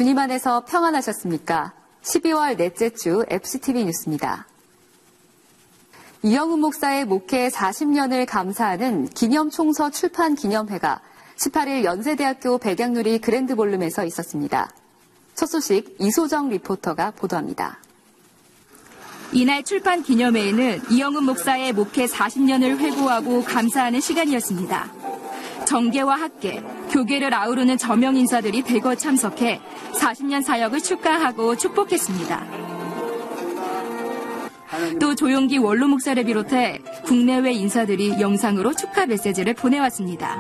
주님 안에서 평안하셨습니까? 12월 넷째 주 FCTV 뉴스입니다. 이영훈 목사의 목회 40년을 감사하는 기념총서 출판 기념회가 18일 연세대학교 백양누리 그랜드볼룸에서 있었습니다. 첫 소식 이소정 리포터가 보도합니다. 이날 출판 기념회에는 이영훈 목사의 목회 40년을 회고하고 감사하는 시간이었습니다. 정계와 학계, 교계를 아우르는 저명 인사들이 대거 참석해 40년 사역을 축하하고 축복했습니다. 또 조용기 원로 목사를 비롯해 국내외 인사들이 영상으로 축하 메시지를 보내왔습니다.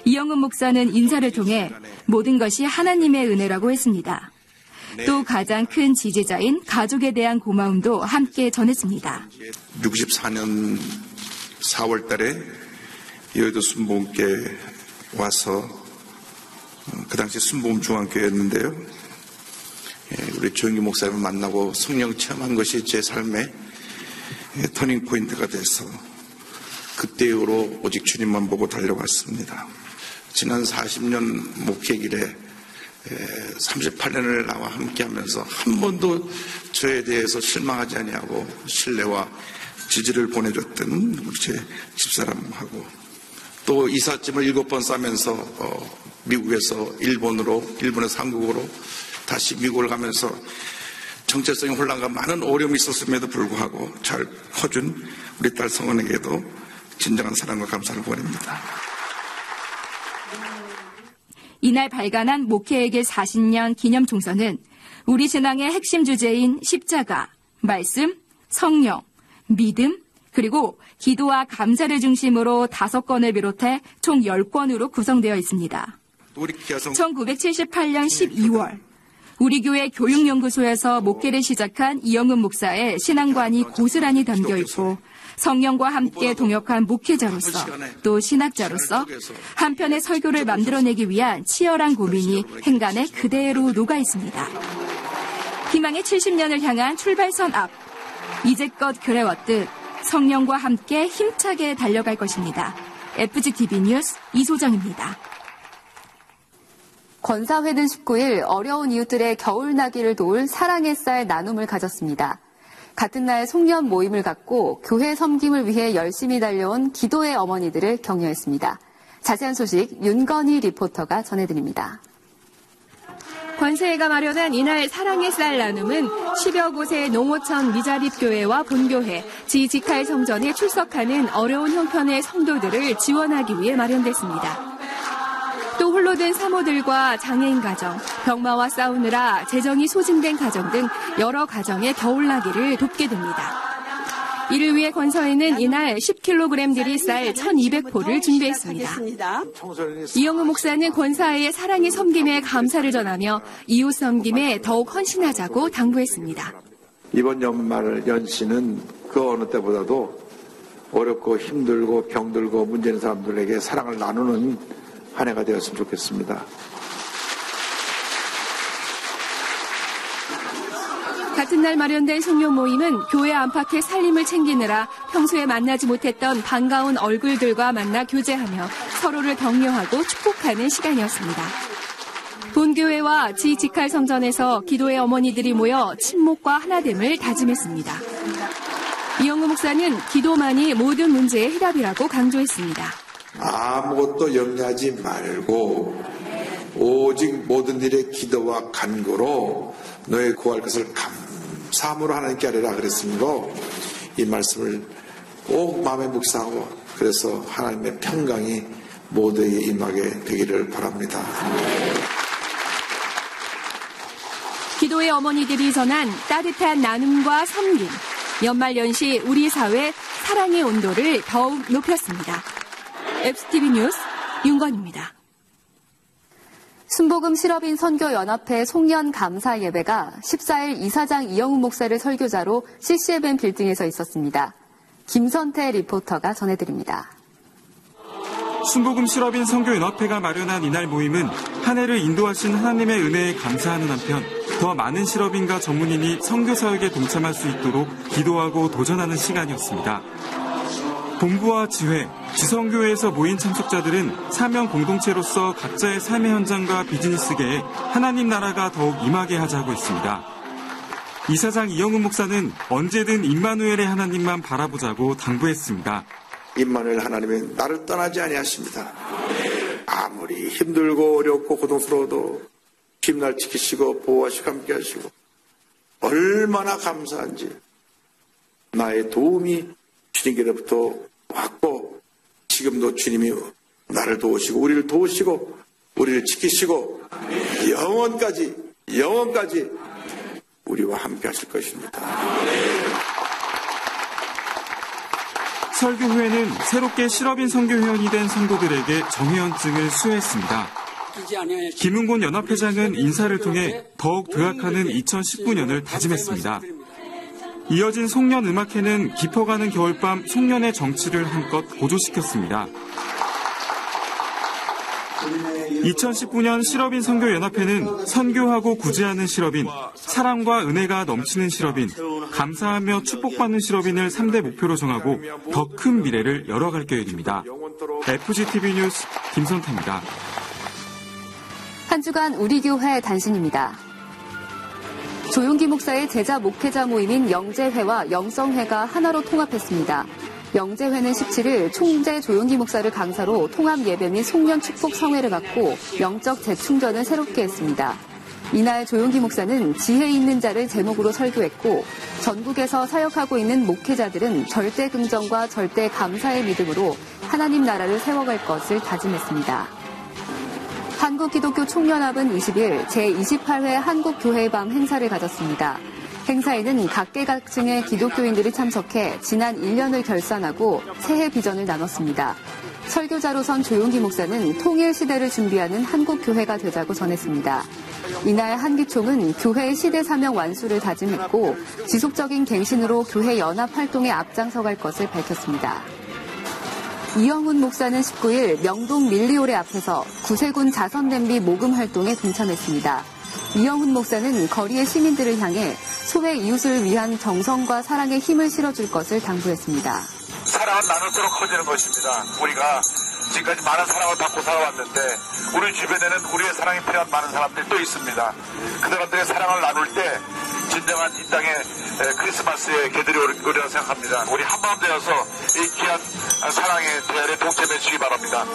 이영훈 목사는 인사를 통해 모든 것이 하나님의 은혜라고 했습니다. 또 가장 큰 지지자인 가족에 대한 고마움도 함께 전했습니다. 64년 4월 달에 여의도 순복음교회 와서 그 당시 순복음중앙교회였는데요. 우리 조영기 목사님을 만나고 성령 체험한 것이 제 삶의 터닝포인트가 돼서 그때 이후로 오직 주님만 보고 달려갔습니다. 지난 40년 목회길에 38년을 나와 함께하면서 한 번도 저에 대해서 실망하지 아니하고 신뢰와 지지를 보내줬던 우리 제 집사람하고 또 이삿짐을 7번 싸면서 미국에서 일본에서 한국으로 다시 미국을 가면서 정체성의 혼란과 많은 어려움이 있었음에도 불구하고 잘 커준 우리 딸 성은에게도 진정한 사랑과 감사를 보냅니다. 이날 발간한 목회에게 40년 기념 총서는 우리 신앙의 핵심 주제인 십자가, 말씀, 성령, 믿음, 그리고 기도와 감사를 중심으로 5권을 비롯해 총 10권으로 구성되어 있습니다. 1978년 12월 우리 교회 교육연구소에서 목회를 시작한 이영훈 목사의 신앙관이 고스란히 담겨 있고 성령과 함께 동역한 목회자로서 또 신학자로서 한편의 설교를 만들어내기 위한 치열한 고민이 행간에 그대로 녹아 있습니다. 희망의 70년을 향한 출발선 앞, 이제껏 그래왔듯 성령과 함께 힘차게 달려갈 것입니다. FGTV 뉴스 이소정입니다. 권사회는 19일 어려운 이웃들의 겨울나기를 도울 사랑의 쌀 나눔을 가졌습니다. 같은 날 송년 모임을 갖고 교회 섬김을 위해 열심히 달려온 기도의 어머니들을 격려했습니다. 자세한 소식 윤건희 리포터가 전해드립니다. 권사회가 마련한 이날 사랑의 쌀 나눔은 10여 곳의 농어촌 미자립교회와 본교회, 지직할 성전에 출석하는 어려운 형편의 성도들을 지원하기 위해 마련됐습니다. 또 홀로 된 사모들과 장애인 가정, 병마와 싸우느라 재정이 소진된 가정 등 여러 가정의 겨울나기를 돕게 됩니다. 이를 위해 권사회는 이날 10kg들이 쌀 1,200포를 준비했습니다. 이영훈 목사는 권사회의 사랑의 섬김에 감사를 전하며 이웃 섬김에 더욱 헌신하자고 당부했습니다. 이번 연시는 그 어느 때보다도 어렵고 힘들고 병들고 문제 있는 사람들에게 사랑을 나누는 한 해가 되었으면 좋겠습니다. 같은 날 마련된 송년 모임은 교회 안팎의 살림을 챙기느라 평소에 만나지 못했던 반가운 얼굴들과 만나 교제하며 서로를 격려하고 축복하는 시간이었습니다. 본교회와 지직할 성전에서 기도의 어머니들이 모여 친목과 하나됨을 다짐했습니다. 이영훈 목사는 기도만이 모든 문제의 해답이라고 강조했습니다. 아무것도 염려하지 말고 오직 모든 일에 기도와 간구로 너의 구할 것을 감사함으로 하나님께 아뢰라 그랬으므로 이 말씀을 꼭 마음에 묵상하고 그래서 하나님의 평강이 모두에게 임하게 되기를 바랍니다. 기도의 어머니들이 전한 따뜻한 나눔과 섬김, 연말연시 우리 사회 사랑의 온도를 더욱 높였습니다. FCTV 뉴스 윤건입니다. 순복음 실업인 선교연합회 송년 감사 예배가 14일 이사장 이영훈 목사를 설교자로 CCMN 빌딩에서 있었습니다. 김선태 리포터가 전해드립니다. 순복음 실업인 선교연합회가 마련한 이날 모임은 한 해를 인도하신 하나님의 은혜에 감사하는 한편 더 많은 실업인과 전문인이 선교 사역에 동참할 수 있도록 기도하고 도전하는 시간이었습니다. 본부와 지회, 지성교회에서 모인 참석자들은 사명 공동체로서 각자의 삶의 현장과 비즈니스계에 하나님 나라가 더욱 임하게 하자고 했습니다. 이사장 이영훈 목사는 언제든 임마누엘의 하나님만 바라보자고 당부했습니다. 임마누엘 하나님은 나를 떠나지 아니하십니다. 아무리 힘들고 어렵고 고통스러워도 힘날 지키시고 보호하시고 함께 하시고 얼마나 감사한지 나의 도움이 주님께로부터 왔고 지금도 주님이 나를 도우시고 우리를 도우시고 우리를 지키시고 영원까지 우리와 함께 하실 것입니다. 설교 후에는 새롭게 실업인 선교회원이 된 성도들에게 정회원증을 수여했습니다. 김은곤 연합회장은 인사를 통해 더욱 도약하는 2019년을 다짐했습니다. 이어진 송년 음악회는 깊어가는 겨울밤 송년의 정치를 한껏 고조시켰습니다. 2019년 실업인 선교연합회는 선교하고 구제하는 실업인, 사랑과 은혜가 넘치는 실업인, 감사하며 축복받는 실업인을 3대 목표로 정하고 더 큰 미래를 열어갈 계획입니다. FGTV 뉴스 김선태입니다. 한 주간 우리 교회 단신입니다. 조용기 목사의 제자 목회자 모임인 영재회와 영성회가 하나로 통합했습니다. 영재회는 17일 총재 조용기 목사를 강사로 통합 예배 및 송년 축복 성회를 갖고 영적 재충전을 새롭게 했습니다. 이날 조용기 목사는 지혜 있는 자를 제목으로 설교했고 전국에서 사역하고 있는 목회자들은 절대 긍정과 절대 감사의 믿음으로 하나님 나라를 세워갈 것을 다짐했습니다. 한국기독교 총연합은 20일 제28회 한국교회의 밤 행사를 가졌습니다. 행사에는 각계각층의 기독교인들이 참석해 지난 1년을 결산하고 새해 비전을 나눴습니다. 설교자로선 조용기 목사는 통일 시대를 준비하는 한국교회가 되자고 전했습니다. 이날 한기총은 교회의 시대 사명 완수를 다짐했고 지속적인 갱신으로 교회 연합 활동에 앞장서갈 것을 밝혔습니다. 이영훈 목사는 19일 명동 밀리오레 앞에서 구세군 자선냄비 모금 활동에 동참했습니다. 이영훈 목사는 거리의 시민들을 향해 소외 이웃을 위한 정성과 사랑의 힘을 실어줄 것을 당부했습니다. 사랑은 나눌수록 커지는 것입니다. 우리가 지금까지 많은 사랑을 받고 살아왔는데 우리 주변에는 우리의 사랑이 필요한 많은 사람들이 또 있습니다. 그 사람들의 사랑을 나눌 때 진정한 이 땅의 크리스마스의 계절이 오리라고 생각합니다. 우리 한마음 되어서 이 귀한 사랑의 대열에 동참해 주시기 바랍니다.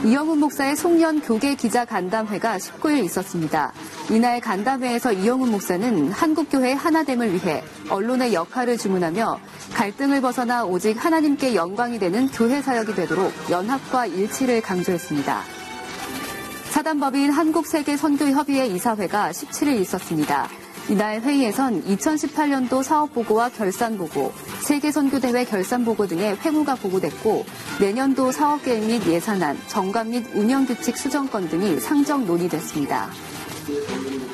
이영훈 목사의 송년 교계 기자 간담회가 19일 있었습니다. 이날 간담회에서 이영훈 목사는 한국교회의 하나됨을 위해 언론의 역할을 주문하며 갈등을 벗어나 오직 하나님께 영광이 되는 교회 사역이 되도록 연합과 일치를 강조했습니다. 사단법인 한국세계선교협의회 이사회가 17일 있었습니다. 이날 회의에선 2018년도 사업보고와 결산보고, 세계선교대회 결산보고 등의 회무가 보고됐고 내년도 사업계획 및 예산안, 정관 및 운영규칙 수정권 등이 상정 논의됐습니다.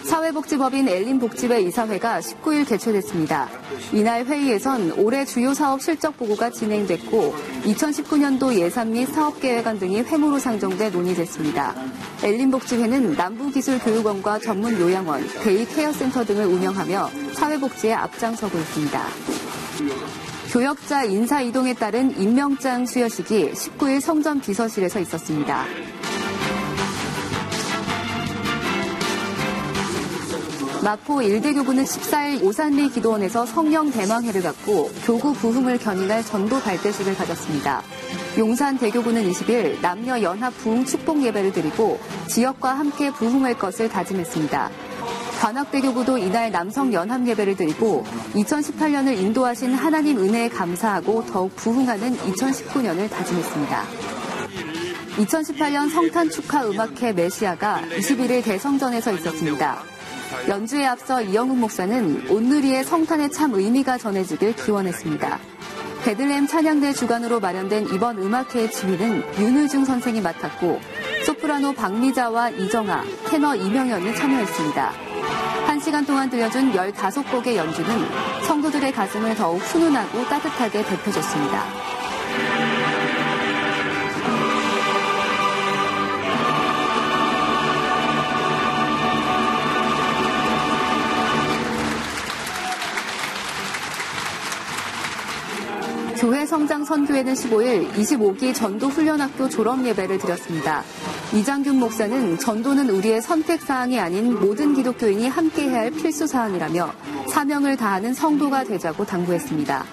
사회복지법인 엘린복지회 이사회가 19일 개최됐습니다. 이날 회의에선 올해 주요 사업 실적 보고가 진행됐고 2019년도 예산 및 사업계획안 등이 회무로 상정돼 논의됐습니다. 엘린복지회는 남부기술교육원과 전문요양원, 데이케어센터 등을 운영하며 사회복지에 앞장서고 있습니다. 교역자 인사 이동에 따른 임명장 수여식이 19일 성전 비서실에서 있었습니다. 마포 1대 교구는 14일 오산리 기도원에서 성령 대망회를 갖고 교구 부흥을 견인할 전도 발대식을 가졌습니다. 용산 대교구는 20일 남녀 연합 부흥 축복 예배를 드리고 지역과 함께 부흥할 것을 다짐했습니다. 관악대교구도 이날 남성 연합 예배를 드리고 2018년을 인도하신 하나님 은혜에 감사하고 더욱 부흥하는 2019년을 다짐했습니다. 2018년 성탄 축하 음악회 메시아가 21일 대성전에서 있었습니다. 연주에 앞서 이영훈 목사는 온누리의 성탄의 참 의미가 전해지길 기원했습니다. 베들레헴 찬양대 주관으로 마련된 이번 음악회의 지휘는 윤의중 선생이 맡았고 소프라노 박미자와 이정아, 테너 이명현이 참여했습니다. 1시간 동안 들려준 15곡의 연주는 성도들의 가슴을 더욱 훈훈하고 따뜻하게 데펴줬습니다. 교회 성장 선교회는 15일 25기 전도훈련학교 졸업 예배를 드렸습니다. 이장균 목사는 전도는 우리의 선택사항이 아닌 모든 기독교인이 함께해야 할 필수사항이라며 사명을 다하는 성도가 되자고 당부했습니다.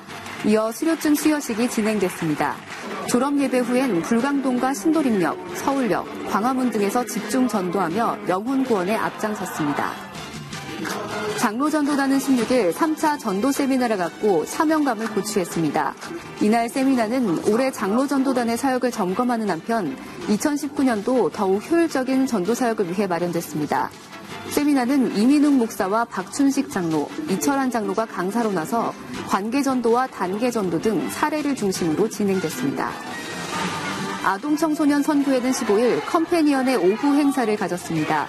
이어 수료증 수여식이 진행됐습니다. 졸업 예배 후엔 불광동과 신도림역, 서울역, 광화문 등에서 집중 전도하며 영혼 구원에 앞장섰습니다. 장로전도단은 16일 3차 전도 세미나를 갖고 사명감을 고취했습니다. 이날 세미나는 올해 장로전도단의 사역을 점검하는 한편 2019년도 더욱 효율적인 전도 사역을 위해 마련됐습니다. 세미나는 이민웅 목사와 박춘식 장로, 이철한 장로가 강사로 나서 관계전도와 단계전도 등 사례를 중심으로 진행됐습니다. 아동청소년 선교회는 15일 컴패니언의 오후 행사를 가졌습니다.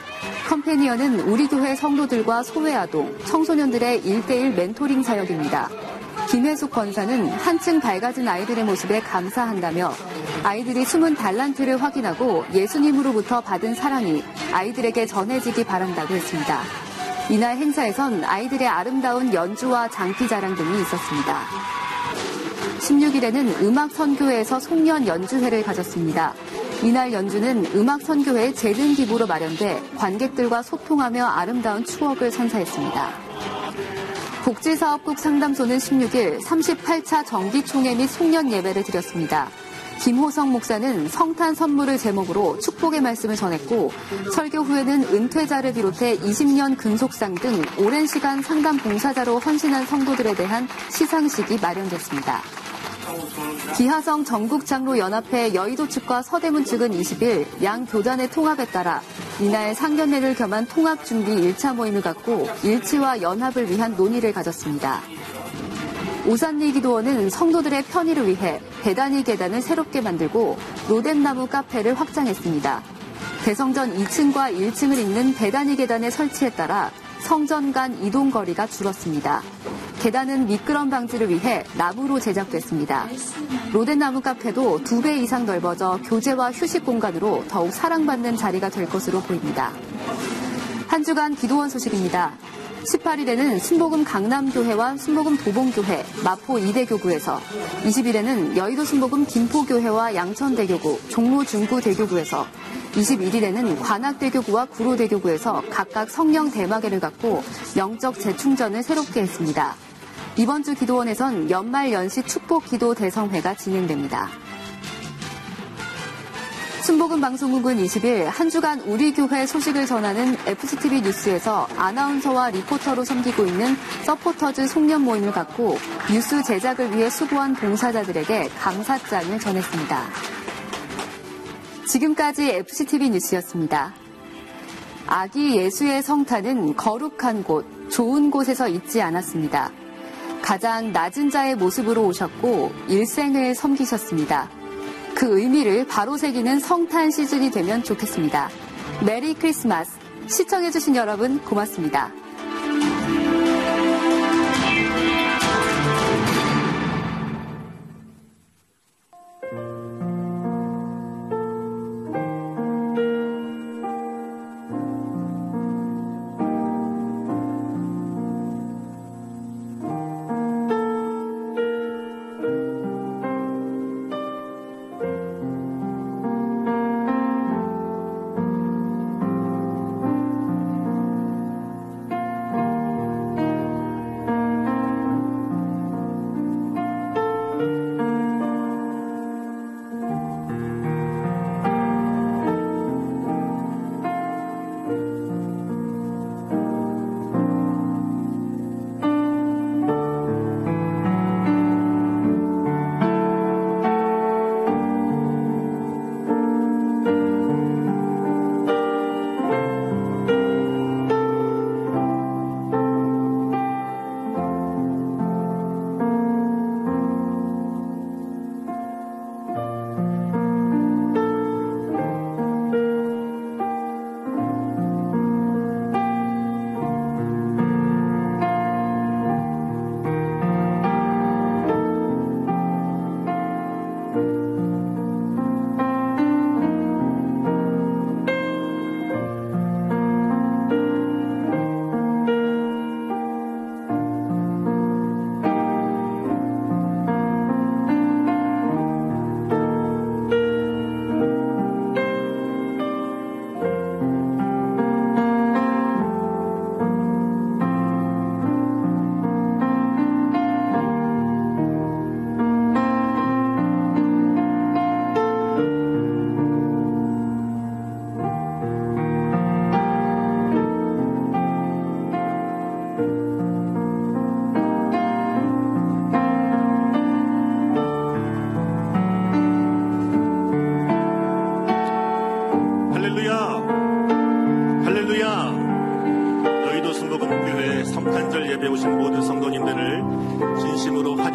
컴패니언은 우리 교회 성도들과 소외아동, 청소년들의 1대1 멘토링 사역입니다. 김혜숙 권사는 한층 밝아진 아이들의 모습에 감사한다며 아이들이 숨은 달란트를 확인하고 예수님으로부터 받은 사랑이 아이들에게 전해지기 바란다고 했습니다. 이날 행사에선 아이들의 아름다운 연주와 장기 자랑 등이 있었습니다. 16일에는 음악선교회에서 송년 연주회를 가졌습니다. 이날 연주는 음악선교회의 재능 기부로 마련돼 관객들과 소통하며 아름다운 추억을 선사했습니다. 복지사업국 상담소는 16일 38차 정기총회 및 송년 예배를 드렸습니다. 김호성 목사는 성탄 선물을 제목으로 축복의 말씀을 전했고 설교 후에는 은퇴자를 비롯해 20년 근속상 등 오랜 시간 상담 봉사자로 헌신한 성도들에 대한 시상식이 마련됐습니다. 기하성 전국장로연합회 여의도 측과 서대문 측은 20일 양 교단의 통합에 따라 이날 상견례를 겸한 통합준비 1차 모임을 갖고 일치와 연합을 위한 논의를 가졌습니다. 오산리 기도원은 성도들의 편의를 위해 배단위 계단을 새롭게 만들고 로뎀나무 카페를 확장했습니다. 대성전 2층과 1층을 잇는 배단위 계단의 설치에 따라 성전 간 이동 거리가 줄었습니다. 계단은 미끄럼 방지를 위해 나무로 제작됐습니다. 로뎀나무 카페도 2배 이상 넓어져 교제와 휴식 공간으로 더욱 사랑받는 자리가 될 것으로 보입니다. 한 주간 기도원 소식입니다. 18일에는 순복음 강남교회와 순복음 도봉교회, 마포 2대 교구에서 20일에는 여의도 순복음 김포교회와 양천대교구, 종로 중구대교구에서 21일에는 관악대교구와 구로대교구에서 각각 성령 대마개를 갖고 영적 재충전을 새롭게 했습니다. 이번 주 기도원에선 연말 연시 축복기도 대성회가 진행됩니다. 순복음 방송국은 20일 한 주간 우리 교회 소식을 전하는 FCTV 뉴스에서 아나운서와 리포터로 섬기고 있는 서포터즈 송년 모임을 갖고 뉴스 제작을 위해 수고한 봉사자들에게 감사장을 전했습니다. 지금까지 FCTV 뉴스였습니다. 아기 예수의 성탄은 거룩한 곳, 좋은 곳에서 있지 않았습니다. 가장 낮은 자의 모습으로 오셨고 일생을 섬기셨습니다. 그 의미를 바로 새기는 성탄 시즌이 되면 좋겠습니다. 메리 크리스마스! 시청해주신 여러분 고맙습니다.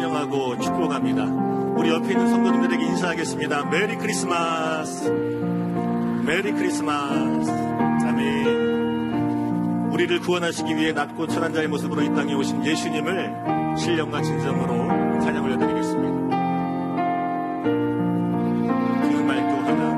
환영하고 축복합니다. 우리 옆에 있는 성도님들에게 인사하겠습니다. 메리 크리스마스. 메리 크리스마스. 아멘. 우리를 구원하시기 위해 낮고 천한 자의 모습으로 이 땅에 오신 예수님을 신령과 진정으로 찬양 올려드리겠습니다. 그 말도 하나.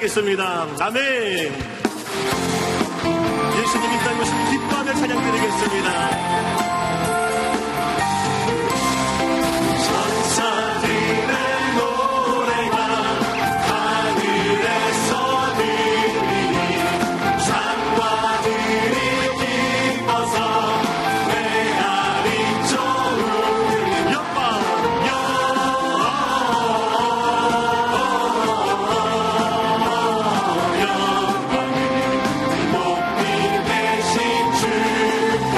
드리겠습니다. 아멘. 예수님이 땅에 오신 기뻐하며 찬양드리겠습니다. 높이 계신 주께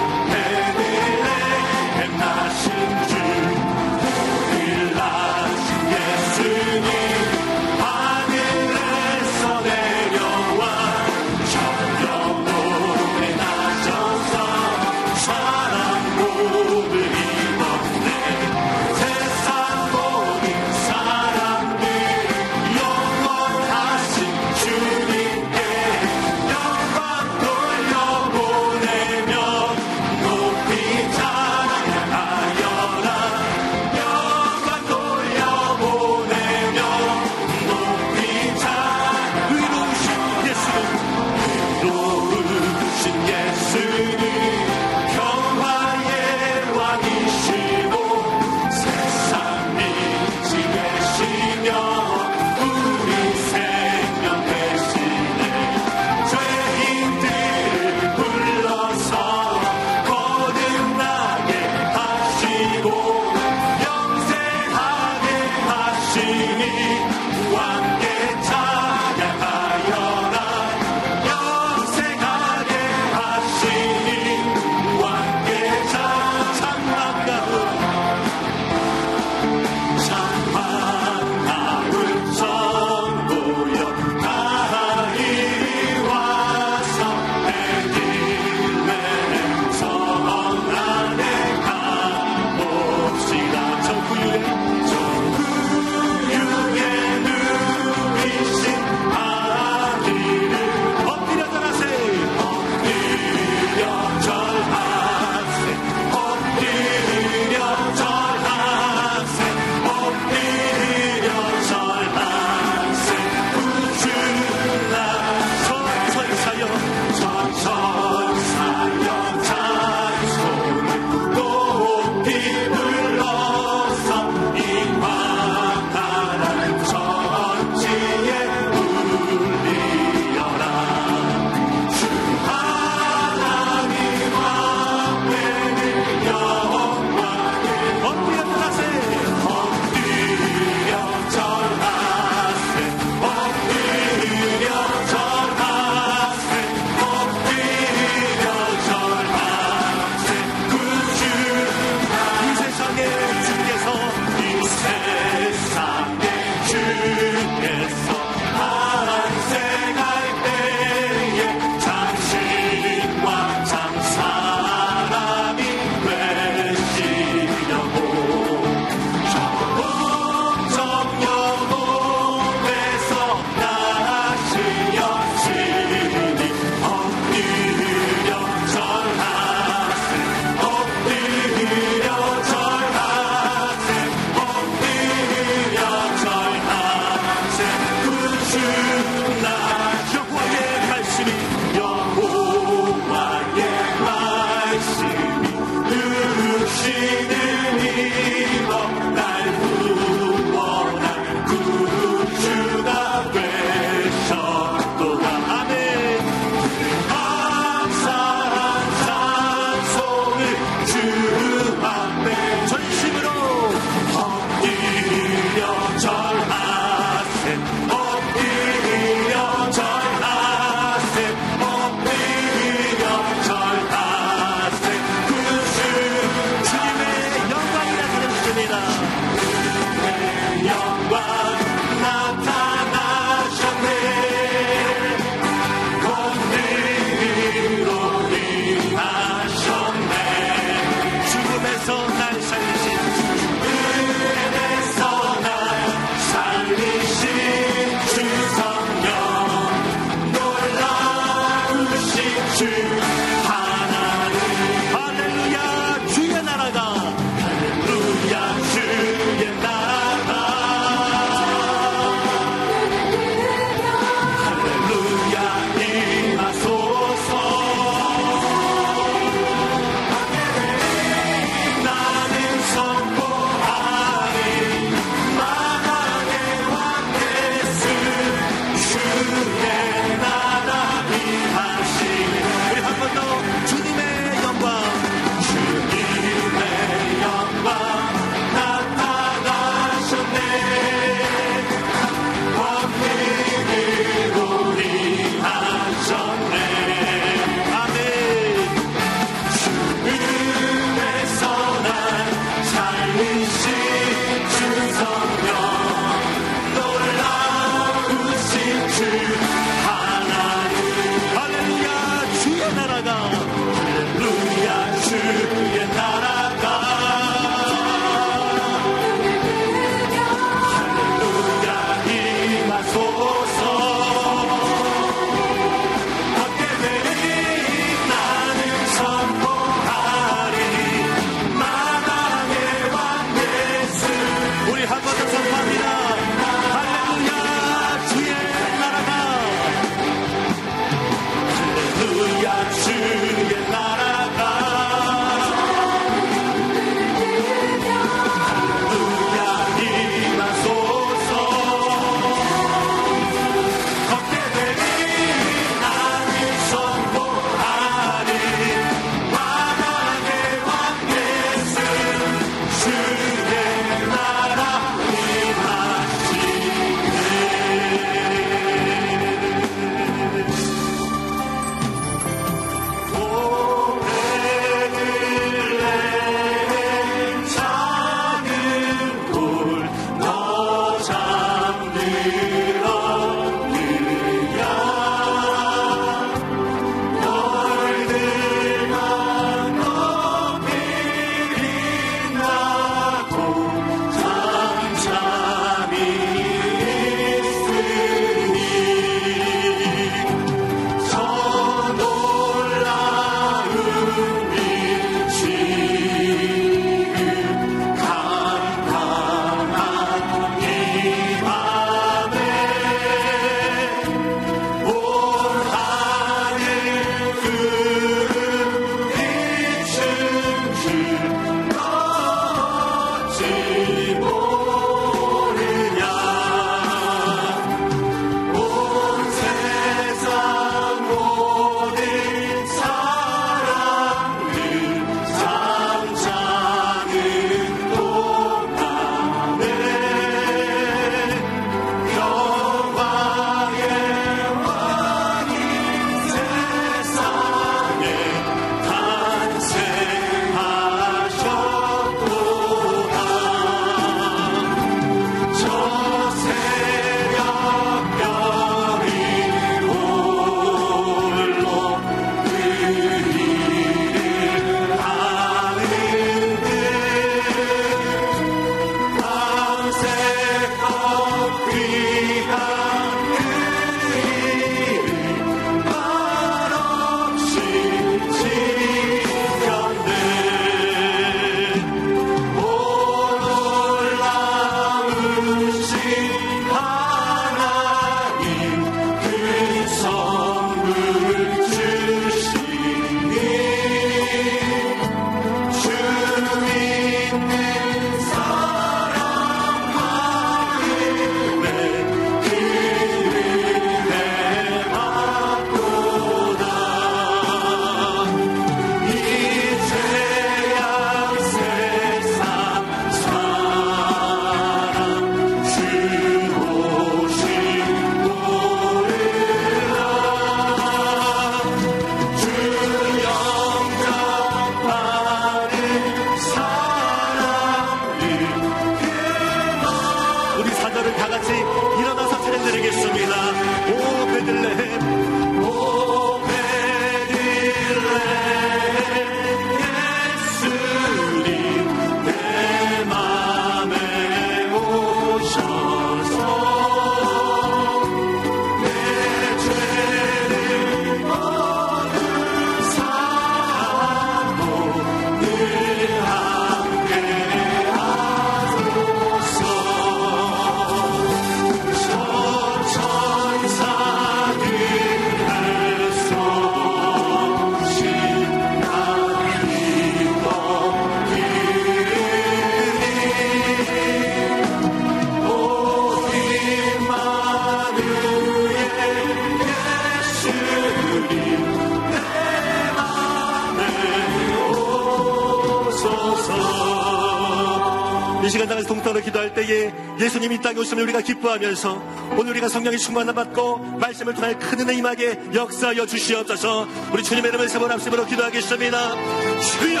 이 시간 당에서 동떨어 기도할 때에 예수님이 이 땅에 오시면 우리가 기뻐하면서 오늘 우리가 성령의 충만함 받고 말씀을 통해 큰 은혜 임하게 역사하여 주시옵소서. 우리 주님의 이름을 세 번 합심으로 기도하겠습니다. 주여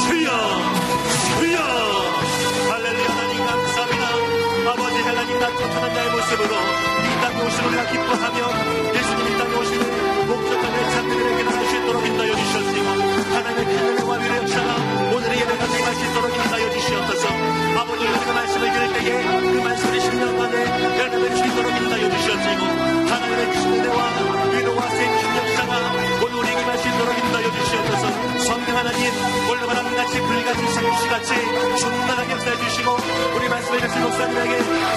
주여 주여. 할렐루야. 하나님 감사합니다. 아버지 하나님 나 천천한 자의 모습으로 이 땅에 오시면 우리가 기뻐하며 예수님이 이 땅에 오시는 목적과 내 자들에게 나갈 수 있도록 인도하여 주셨으고 하나님의 큰 은혜와 위로의 역사가 오늘의 예배 가운데 갈 수 있도록 인도하여 주시옵소서. 아버지 우리가 말씀을 들을 때에 그 말씀의 심령만에 열매를 수 있도록 인도하여 주셨으고 하나님의 큰 은혜와 위로와 세우신 역사가 오늘 우리에게 갈 수 있도록 인도하여 주시옵소서. 성령 하나님 오늘 바람같이 불같이 상주시같이 충만하게 역사해 주시고 우리 말씀을 듣는 목사님에게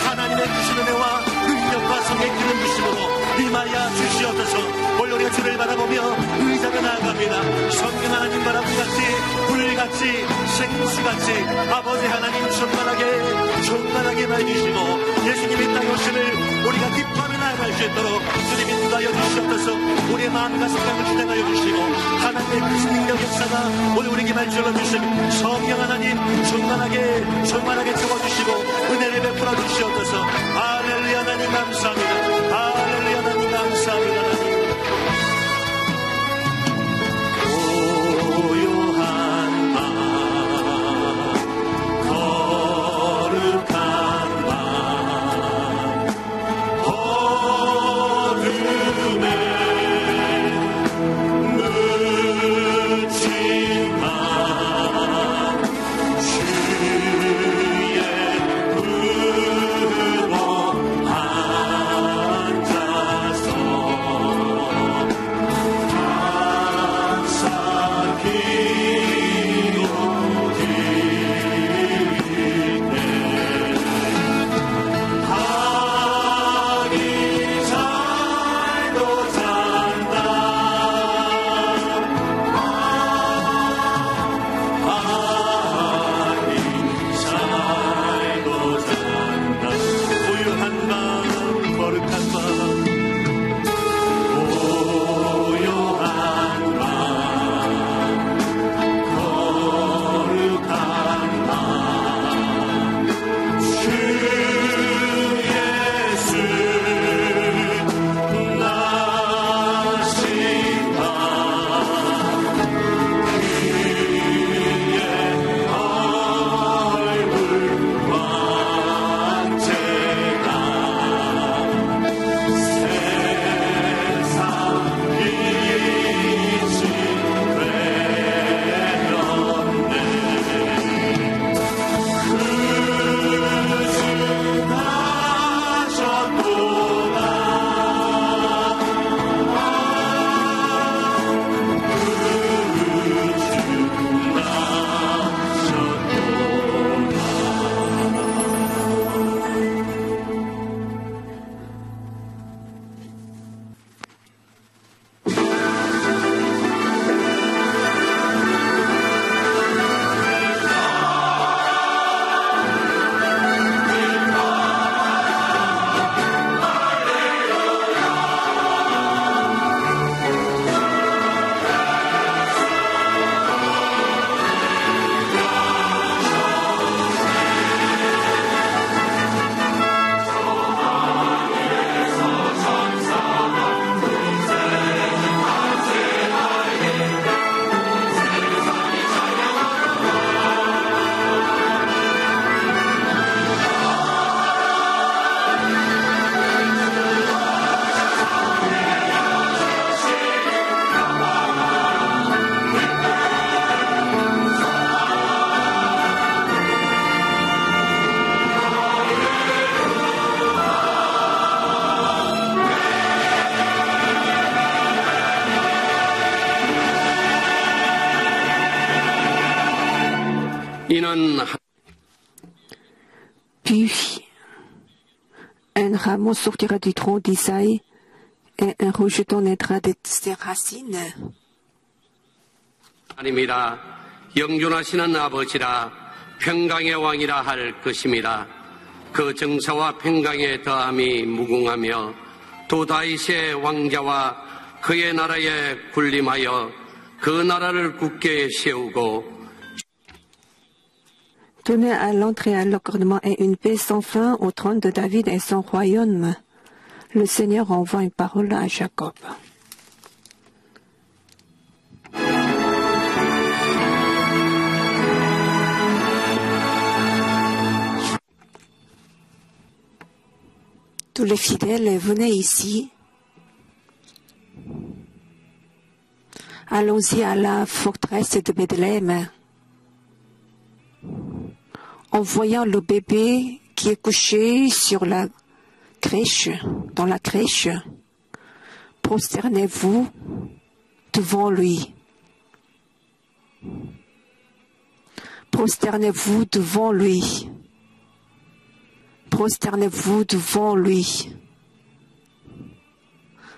하나님의 크신 은혜와 능력과 성의 기름 부심으로 임하여 주시옵소서. 오늘 우리가 주를 바라보며 의자가 나아갑니다. 성령 하나님 바람같이 불같이 생수같이 아버지 하나님 충만하게 말해주시고 예수님의 땅에 오심을 우리가 기뻐하며 나아갈 수 있도록 주님 인도하여 주시옵소서. 우리의 마음과 생각을 주장하여 주시고 하나님의 크신 능력 역사가 오늘 우리에게 말씀을 주시고 성령 하나님 충만하게 채워주시고 은혜를 베풀어 주시옵소서. 할렐루야. 하나님 감사합니다. 할렐루야. 하나님 감사합니다. 하나님. 고요한 밤 거룩한 밤 Puis, un rameau sortira du tronc d'Isaïe et un rejeton naîtra de ses racines. 하나님이라 영존하시는 아버지라 평강의 왕이라 할 것입니다. 그 정사와 평강의 더함이 무궁하며 또 다윗의 왕자와 그의 나라에 군림하여 그 나라를 굳게 세우고 Donnez à l'entrée à l'accordement et une paix sans fin au trône de David et son royaume. Le Seigneur envoie une parole à Jacob. Tous les fidèles, venez ici. Allons-y à la forteresse de Bethléem. En voyant le bébé qui est couché sur la crèche, dans la crèche, prosternez-vous devant lui. Prosternez-vous devant lui. Prosternez-vous devant lui.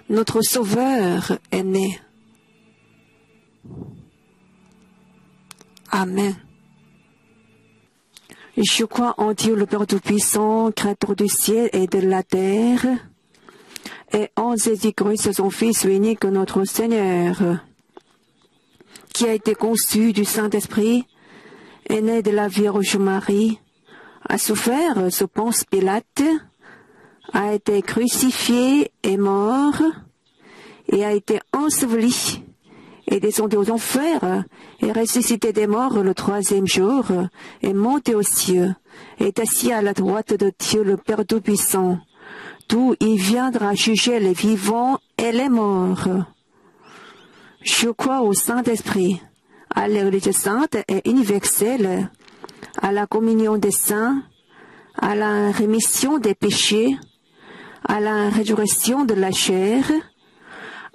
Notre Sauveur est né. Amen. Je crois en Dieu le Père Tout-Puissant, Créateur du ciel et de la terre, et en Jésus-Christ, son Fils unique, notre Seigneur, qui a été conçu du Saint-Esprit, est né de la Vierge Marie, a souffert sous Ponce Pilate, a été crucifié et mort, et a été enseveli, et descendu aux enfers, et ressuscité des morts le troisième jour, et monté aux cieux, et est assis à la droite de Dieu le Père Tout-Puissant, d'où il viendra juger les vivants et les morts. Je crois au Saint-Esprit, à l'Église sainte et universelle, à la communion des saints, à la rémission des péchés, à la résurrection de la chair,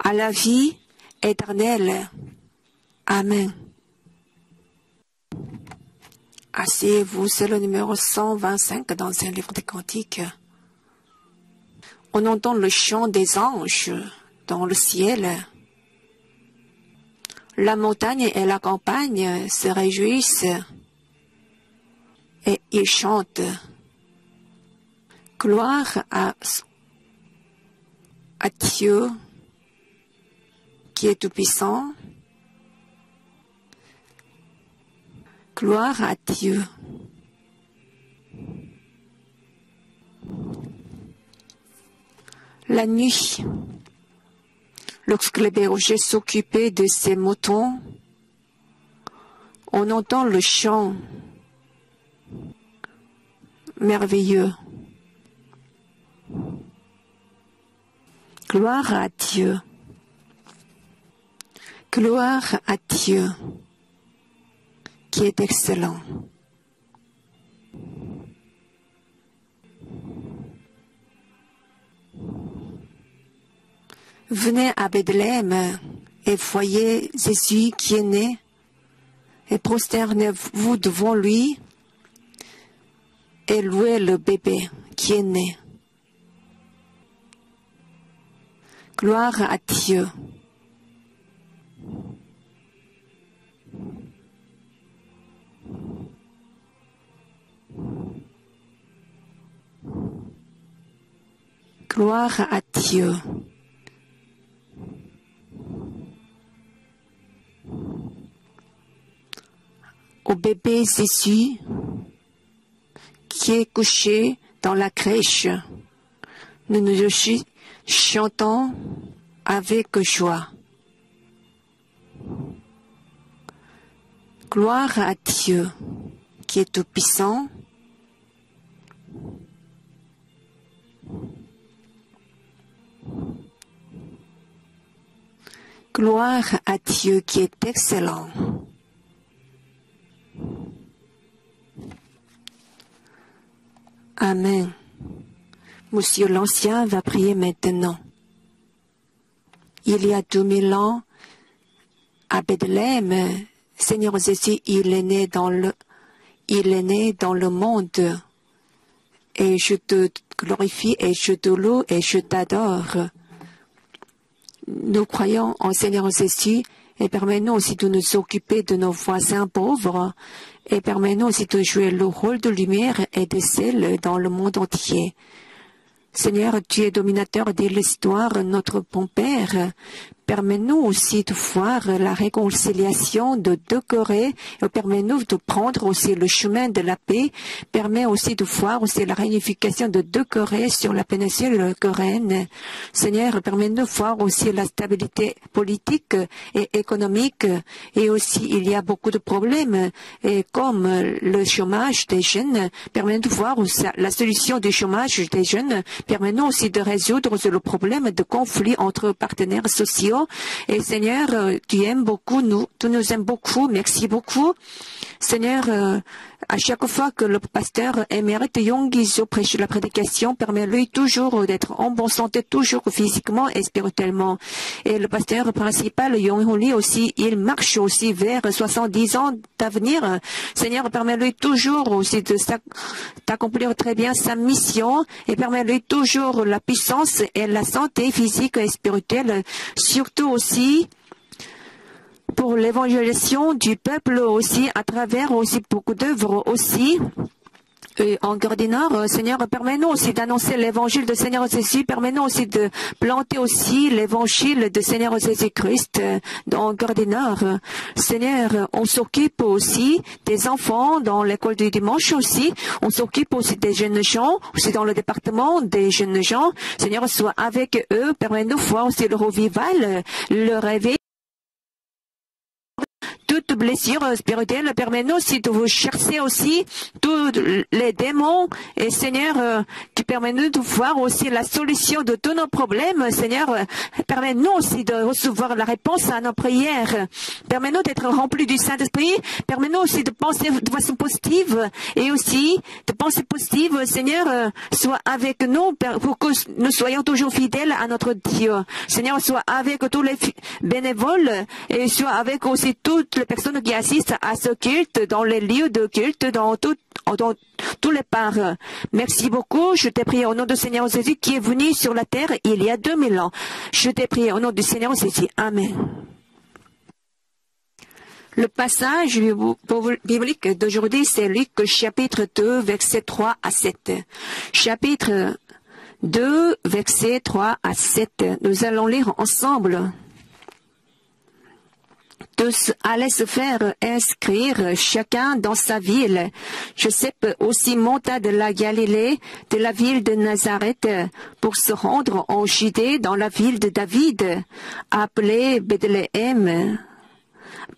à la vie éternelle. Amen. Asseyez-vous, c'est le numéro 125 dans un livre des cantiques. On entend le chant des anges dans le ciel. La montagne et la campagne se réjouissent et ils chantent. Gloire à Dieu qui est tout-puissant. Gloire à Dieu. La nuit, lorsque les bergers s'occupaient de ces moutons, on entend le chant merveilleux. Gloire à Dieu. Gloire à Dieu, qui est excellent. Venez à Bethléem et voyez Jésus qui est né, et prosternez-vous devant lui et louez le bébé qui est né. Gloire à Dieu. Gloire à Dieu. Au bébé Jésus qui est couché dans la crèche, nous nous chantons avec joie. Gloire à Dieu qui est tout-puissant. Gloire à Dieu qui est excellent. Amen. Monsieur l'Ancien va prier maintenant. Il y a 2000 ans, à Bethléem, Seigneur Jésus, il est né il est né dans le monde. Et je te glorifie et je te loue et je t'adore. Nous croyons en Seigneur Jésus et permets-nous aussi de nous occuper de nos voisins pauvres et permets-nous aussi de jouer le rôle de lumière et de sel dans le monde entier. Seigneur, tu es dominateur de l'histoire, notre bon Père. Permets-nous aussi de voir la réconciliation de deux Corées et permets-nous de prendre aussi le chemin de la paix. Permets aussi de voir aussi la réunification de deux Corées sur la péninsule coréenne. Seigneur, permets-nous de voir aussi la stabilité politique et économique. Et aussi, il y a beaucoup de problèmes, et comme le chômage des jeunes. Permets-nous de voir aussi la solution du chômage des jeunes. Permets-nous aussi de résoudre le problème de conflit entre partenaires sociaux. Et Seigneur, tu aimes beaucoup, tu nous aimes beaucoup, merci beaucoup. Seigneur, à chaque fois que le pasteur émérite Yonggi-so prêche la prédication, permet-lui toujours d'être en bonne santé, toujours physiquement et spirituellement. Et le pasteur principal, Yong-Huli aussi, il marche aussi vers 70 ans d'avenir. Seigneur, permet-lui toujours aussi d'accomplir très bien sa mission et permet-lui toujours la puissance et la santé physique et spirituelle, surtout aussi pour l'évangélisation du peuple aussi, à travers aussi beaucoup d'œuvres aussi. Et en Corée du Nord, Seigneur, permets-nous aussi d'annoncer l'évangile de Seigneur Jésus, permets-nous aussi de planter aussi l'évangile de Seigneur Jésus-Christ en Corée du Nord. Seigneur, on s'occupe aussi des enfants dans l'école du dimanche aussi, on s'occupe aussi des jeunes gens, aussi dans le département des jeunes gens. Seigneur, sois avec eux, permets-nous de voir aussi le revival, le réveil. Toute blessure spirituelle, permet-nous aussi de vous chercher aussi tous les démons. Et Seigneur, tu permets-nous de voir aussi la solution de tous nos problèmes. Seigneur, permets-nous aussi de recevoir la réponse à nos prières. Permets-nous d'être remplis du Saint-Esprit. Permets-nous aussi de penser de façon positive et aussi de penser positive. Seigneur, sois avec nous pour que nous soyons toujours fidèles à notre Dieu. Seigneur, sois avec tous les bénévoles et sois avec aussi toutes les personnes qui assistent à ce culte, dans les lieux de culte, dans tous les parts. Merci beaucoup. Je t'ai prié au nom du Seigneur Jésus qui est venu sur la terre il y a 2000 ans. Je t'ai prié au nom du Seigneur Jésus. Amen. Le passage biblique d'aujourd'hui, c'est Luc chapitre 2, versets 3 à 7. Chapitre 2, versets 3 à 7. Nous allons lire ensemble. Tous allaient se faire inscrire chacun dans sa ville. Joseph aussi monta de la Galilée, de la ville de Nazareth, pour se rendre en Judée dans la ville de David, appelée Bethléem,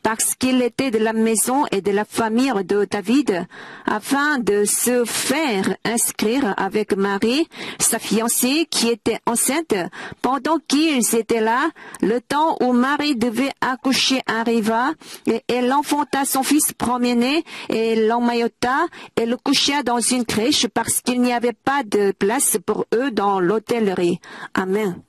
parce qu'il était de la maison et de la famille de David, afin de se faire inscrire avec Marie, sa fiancée, qui était enceinte. Pendant qu'ils étaient là, le temps où Marie devait accoucher arriva, et elle enfanta son fils premier-né, et l'emmaillota, et le coucha dans une crèche, parce qu'il n'y avait pas de place pour eux dans l'hôtellerie. Amen.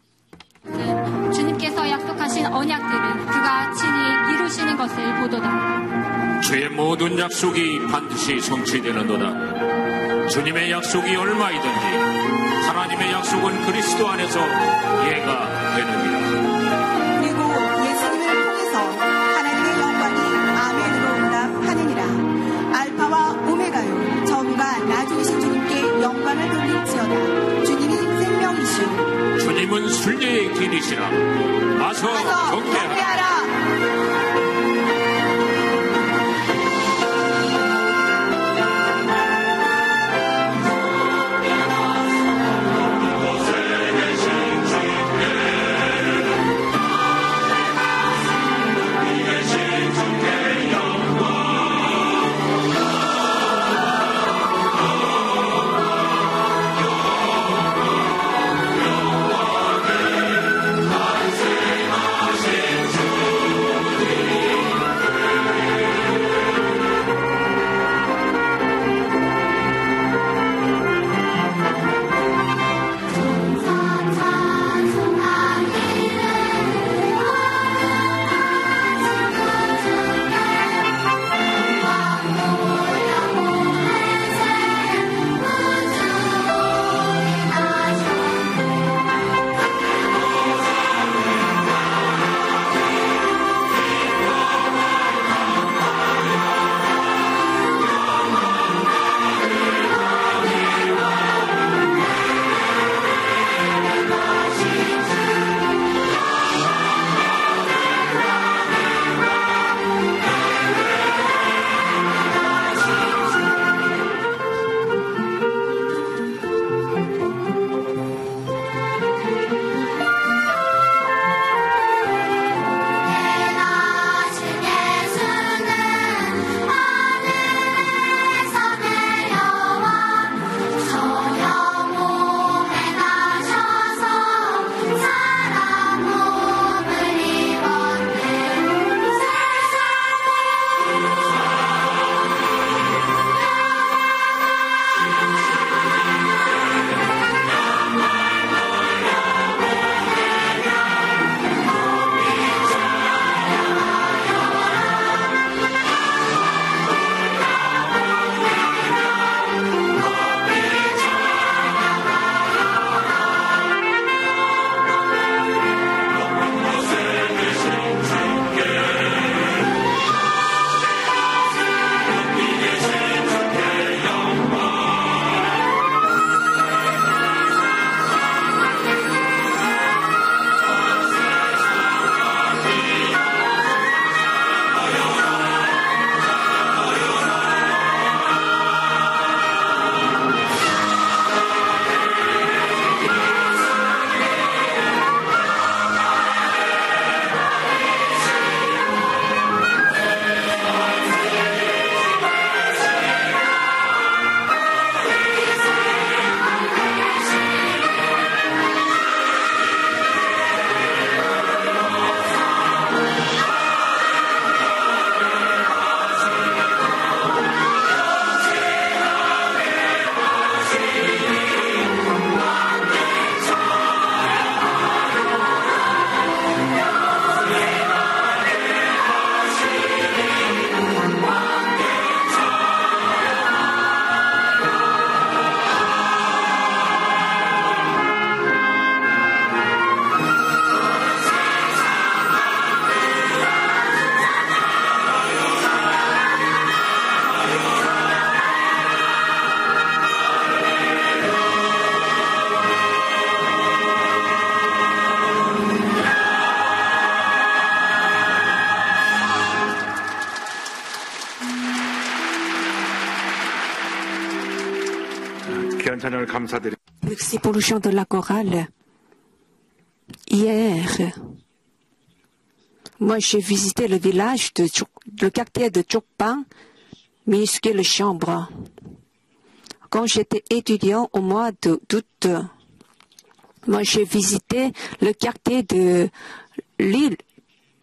주님께서 약속하신 언약들은 그가 친히 이루시는 것을 보도다. 주의 모든 약속이 반드시 성취되는도다. 주님의 약속이 얼마이든지 하나님의 약속은 그리스도 안에서 예가 되느니라. 그리고 예수님을 통해서 하나님의 영광이 아멘으로 응답하느니라. 알파와 오메가요 처음과 나중이신 주님께 영광을 돌릴지어다. 주님이 생명이시오. 주님은 순례의 길이시라. 와서 경배하라. 찬양을 감사드립니다. Merci pour le chant de la chorale. Hier, moi j'ai visité le village le quartier de Chokpang, minuscule chambre. Quand j'étais étudiant au mois d'août, moi j'ai visité le quartier de l'île,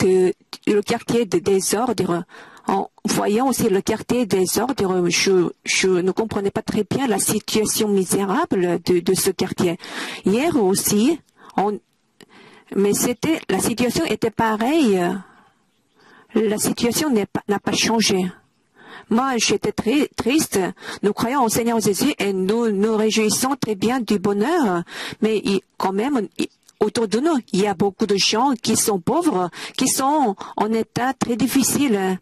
le quartier de désordre. En voyant aussi le quartier des ordres, je ne comprenais pas très bien la situation misérable de ce quartier. Hier aussi, mais la situation était pareille. La situation n'a pas changé. Moi, j'étais très triste. Nous croyons au Seigneur Jésus et nous nous réjouissons très bien du bonheur. Mais quand même, autour de nous, il y a beaucoup de gens qui sont pauvres, qui sont en état très difficile.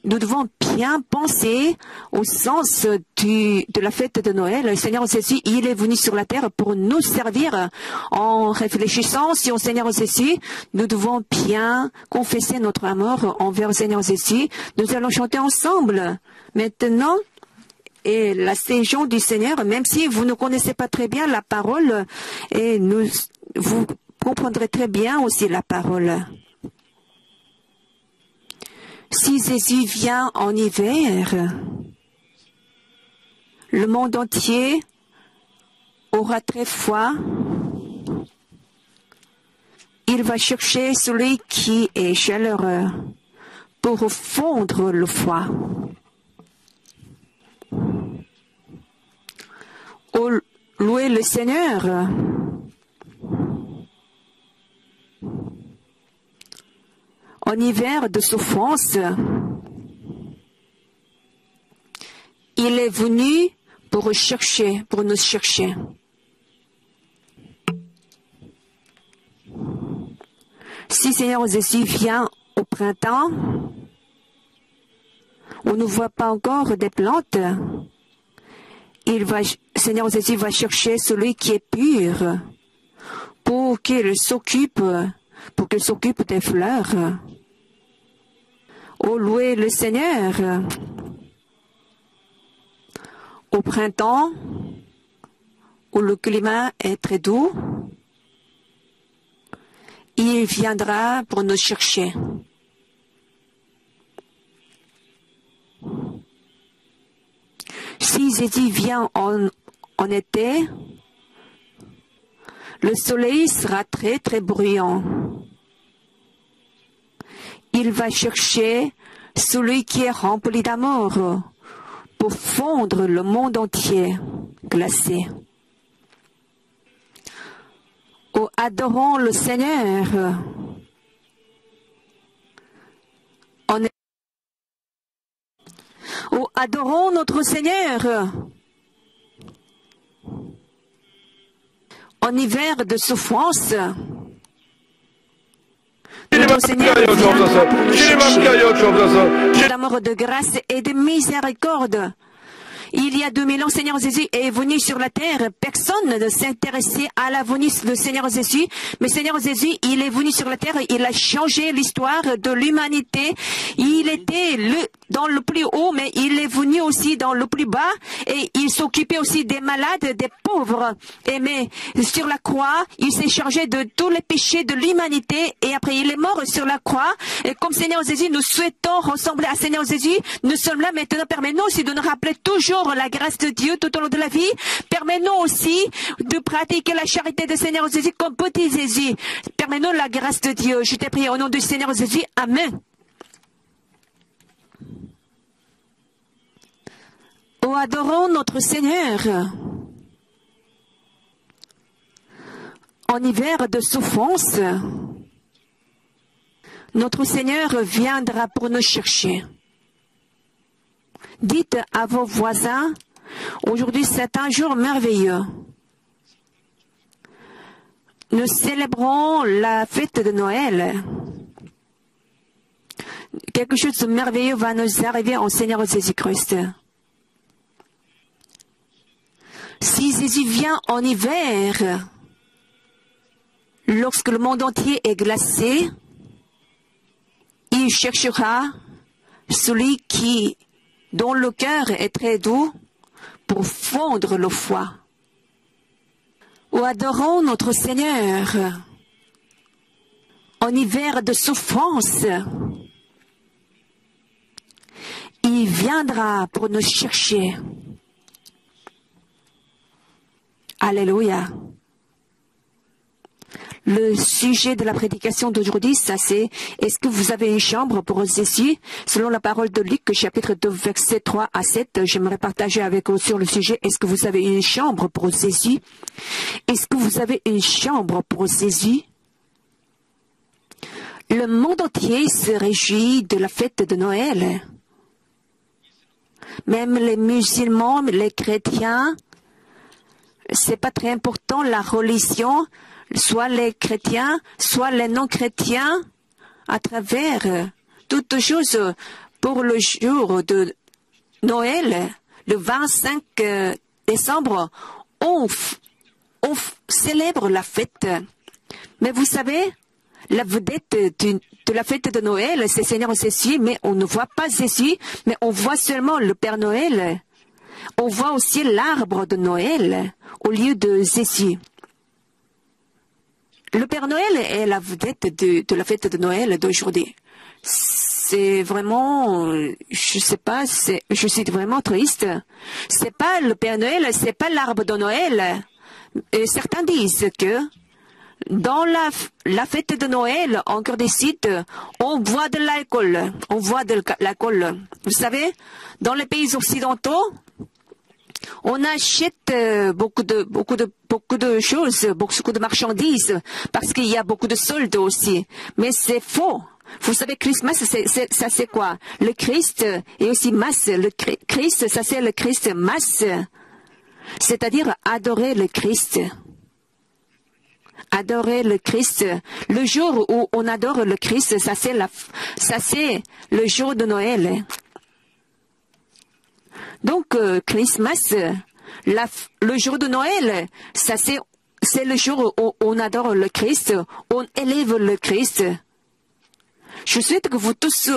Nous devons bien penser au sens de la fête de Noël. Le Seigneur Jésus, il est venu sur la terre pour nous servir. En réfléchissant sur le Seigneur Jésus, nous devons bien confesser notre amour envers le Seigneur Jésus. Nous allons chanter ensemble. Maintenant, et la Saint-Jean du Seigneur, même si vous ne connaissez pas très bien la parole, et vous comprendrez très bien aussi la parole. Si Jésus vient en hiver, le monde entier aura très froid. Il va chercher celui qui est chaleureux pour fondre le froid. Oh, louez le Seigneur. En hiver de souffrance, il est venu pour nous chercher. Si Seigneur Jésus vient au printemps, on ne voit pas encore des plantes. Seigneur Jésus va chercher celui qui est pur pour qu'il s'occupe des fleurs. Oh, louez le Seigneur. Au printemps, où le climat est très doux, il viendra pour nous chercher. Si Jésus vient en été, le soleil sera très très bruyant. Il va chercher celui qui est rempli d'amour pour fondre le monde entier glacé. Oh, adorons le Seigneur. Oh, adorons notre Seigneur. En hiver de souffrance, notre Seigneur vient d'amour, de grâce et de miséricorde. Il y a 2000 ans, Seigneur Jésus est venu sur la terre. Personne ne s'intéressait à la venue du Seigneur Jésus. Mais Seigneur Jésus, il est venu sur la terre. Il a changé l'histoire de l'humanité. Il était dans le plus haut, mais il est venu aussi dans le plus bas. Et il s'occupait aussi des malades, des pauvres. Mais sur la croix, il s'est chargé de tous les péchés de l'humanité. Et après, il est mort sur la croix. Et comme Seigneur Jésus, nous souhaitons ressembler à Seigneur Jésus. Nous sommes là maintenant. Permets-nous aussi de nous rappeler toujours la grâce de Dieu tout au long de la vie. Permets-nous aussi de pratiquer la charité de Seigneur Jésus comme petit Jésus. Permets-nous la grâce de Dieu. Je t'ai prié au nom du Seigneur Jésus. Amen. Oh, adorons notre Seigneur. En hiver de souffrance, notre Seigneur viendra pour nous chercher. Dites à vos voisins, aujourd'hui c'est un jour merveilleux. Nous célébrons la fête de Noël. Quelque chose de merveilleux va nous arriver en Seigneur Jésus-Christ. Si Jésus vient en hiver, lorsque le monde entier est glacé, il cherchera celui dont le cœur est très doux pour fondre le froid. ou adorons notre Seigneur en hiver de souffrance, il viendra pour nous chercher. Alléluia. Le sujet de la prédication d'aujourd'hui, ça c'est, est-ce que vous avez une chambre pour Jésus? Selon la parole de Luc, chapitre 2, versets 3 à 7, j'aimerais partager avec vous sur le sujet, est-ce que vous avez une chambre pour Jésus? Est-ce que vous avez une chambre pour Jésus? Le monde entier se réjouit de la fête de Noël. Même les musulmans, les chrétiens, c'est pas très important la religion, soit les chrétiens, soit les non-chrétiens, à travers toutes choses pour le jour de Noël, le 25 décembre, on célèbre la fête. Mais vous savez, la vedette de la fête de Noël, c'est Seigneur Jésus, mais on ne voit pas Jésus, mais on voit seulement le Père Noël. On voit aussi l'arbre de Noël au lieu de Jésus. Le Père Noël est la vedette de la fête de Noël d'aujourd'hui. C'est vraiment, je sais pas, je suis vraiment triste. C'est pas le Père Noël, c'est pas l'arbre de Noël. Et certains disent que dans la fête de Noël, en Corée du Sud, on boit de l'alcool. On boit de l'alcool. Vous savez, dans les pays occidentaux, on achète beaucoup de choses, beaucoup de marchandises, parce qu'il y a beaucoup de soldes aussi. Mais c'est faux. Vous savez, Christmas, ça c'est quoi? Le Christ et aussi masse. Le Christ, ça c'est le Christ masse. C'est-à-dire adorer le Christ. Adorer le Christ. Le jour où on adore le Christ, ça c'est le jour de Noël. Donc, Christmas, le jour de Noël, ça c'est le jour où on adore le Christ, on élève le Christ. Je souhaite que vous tous,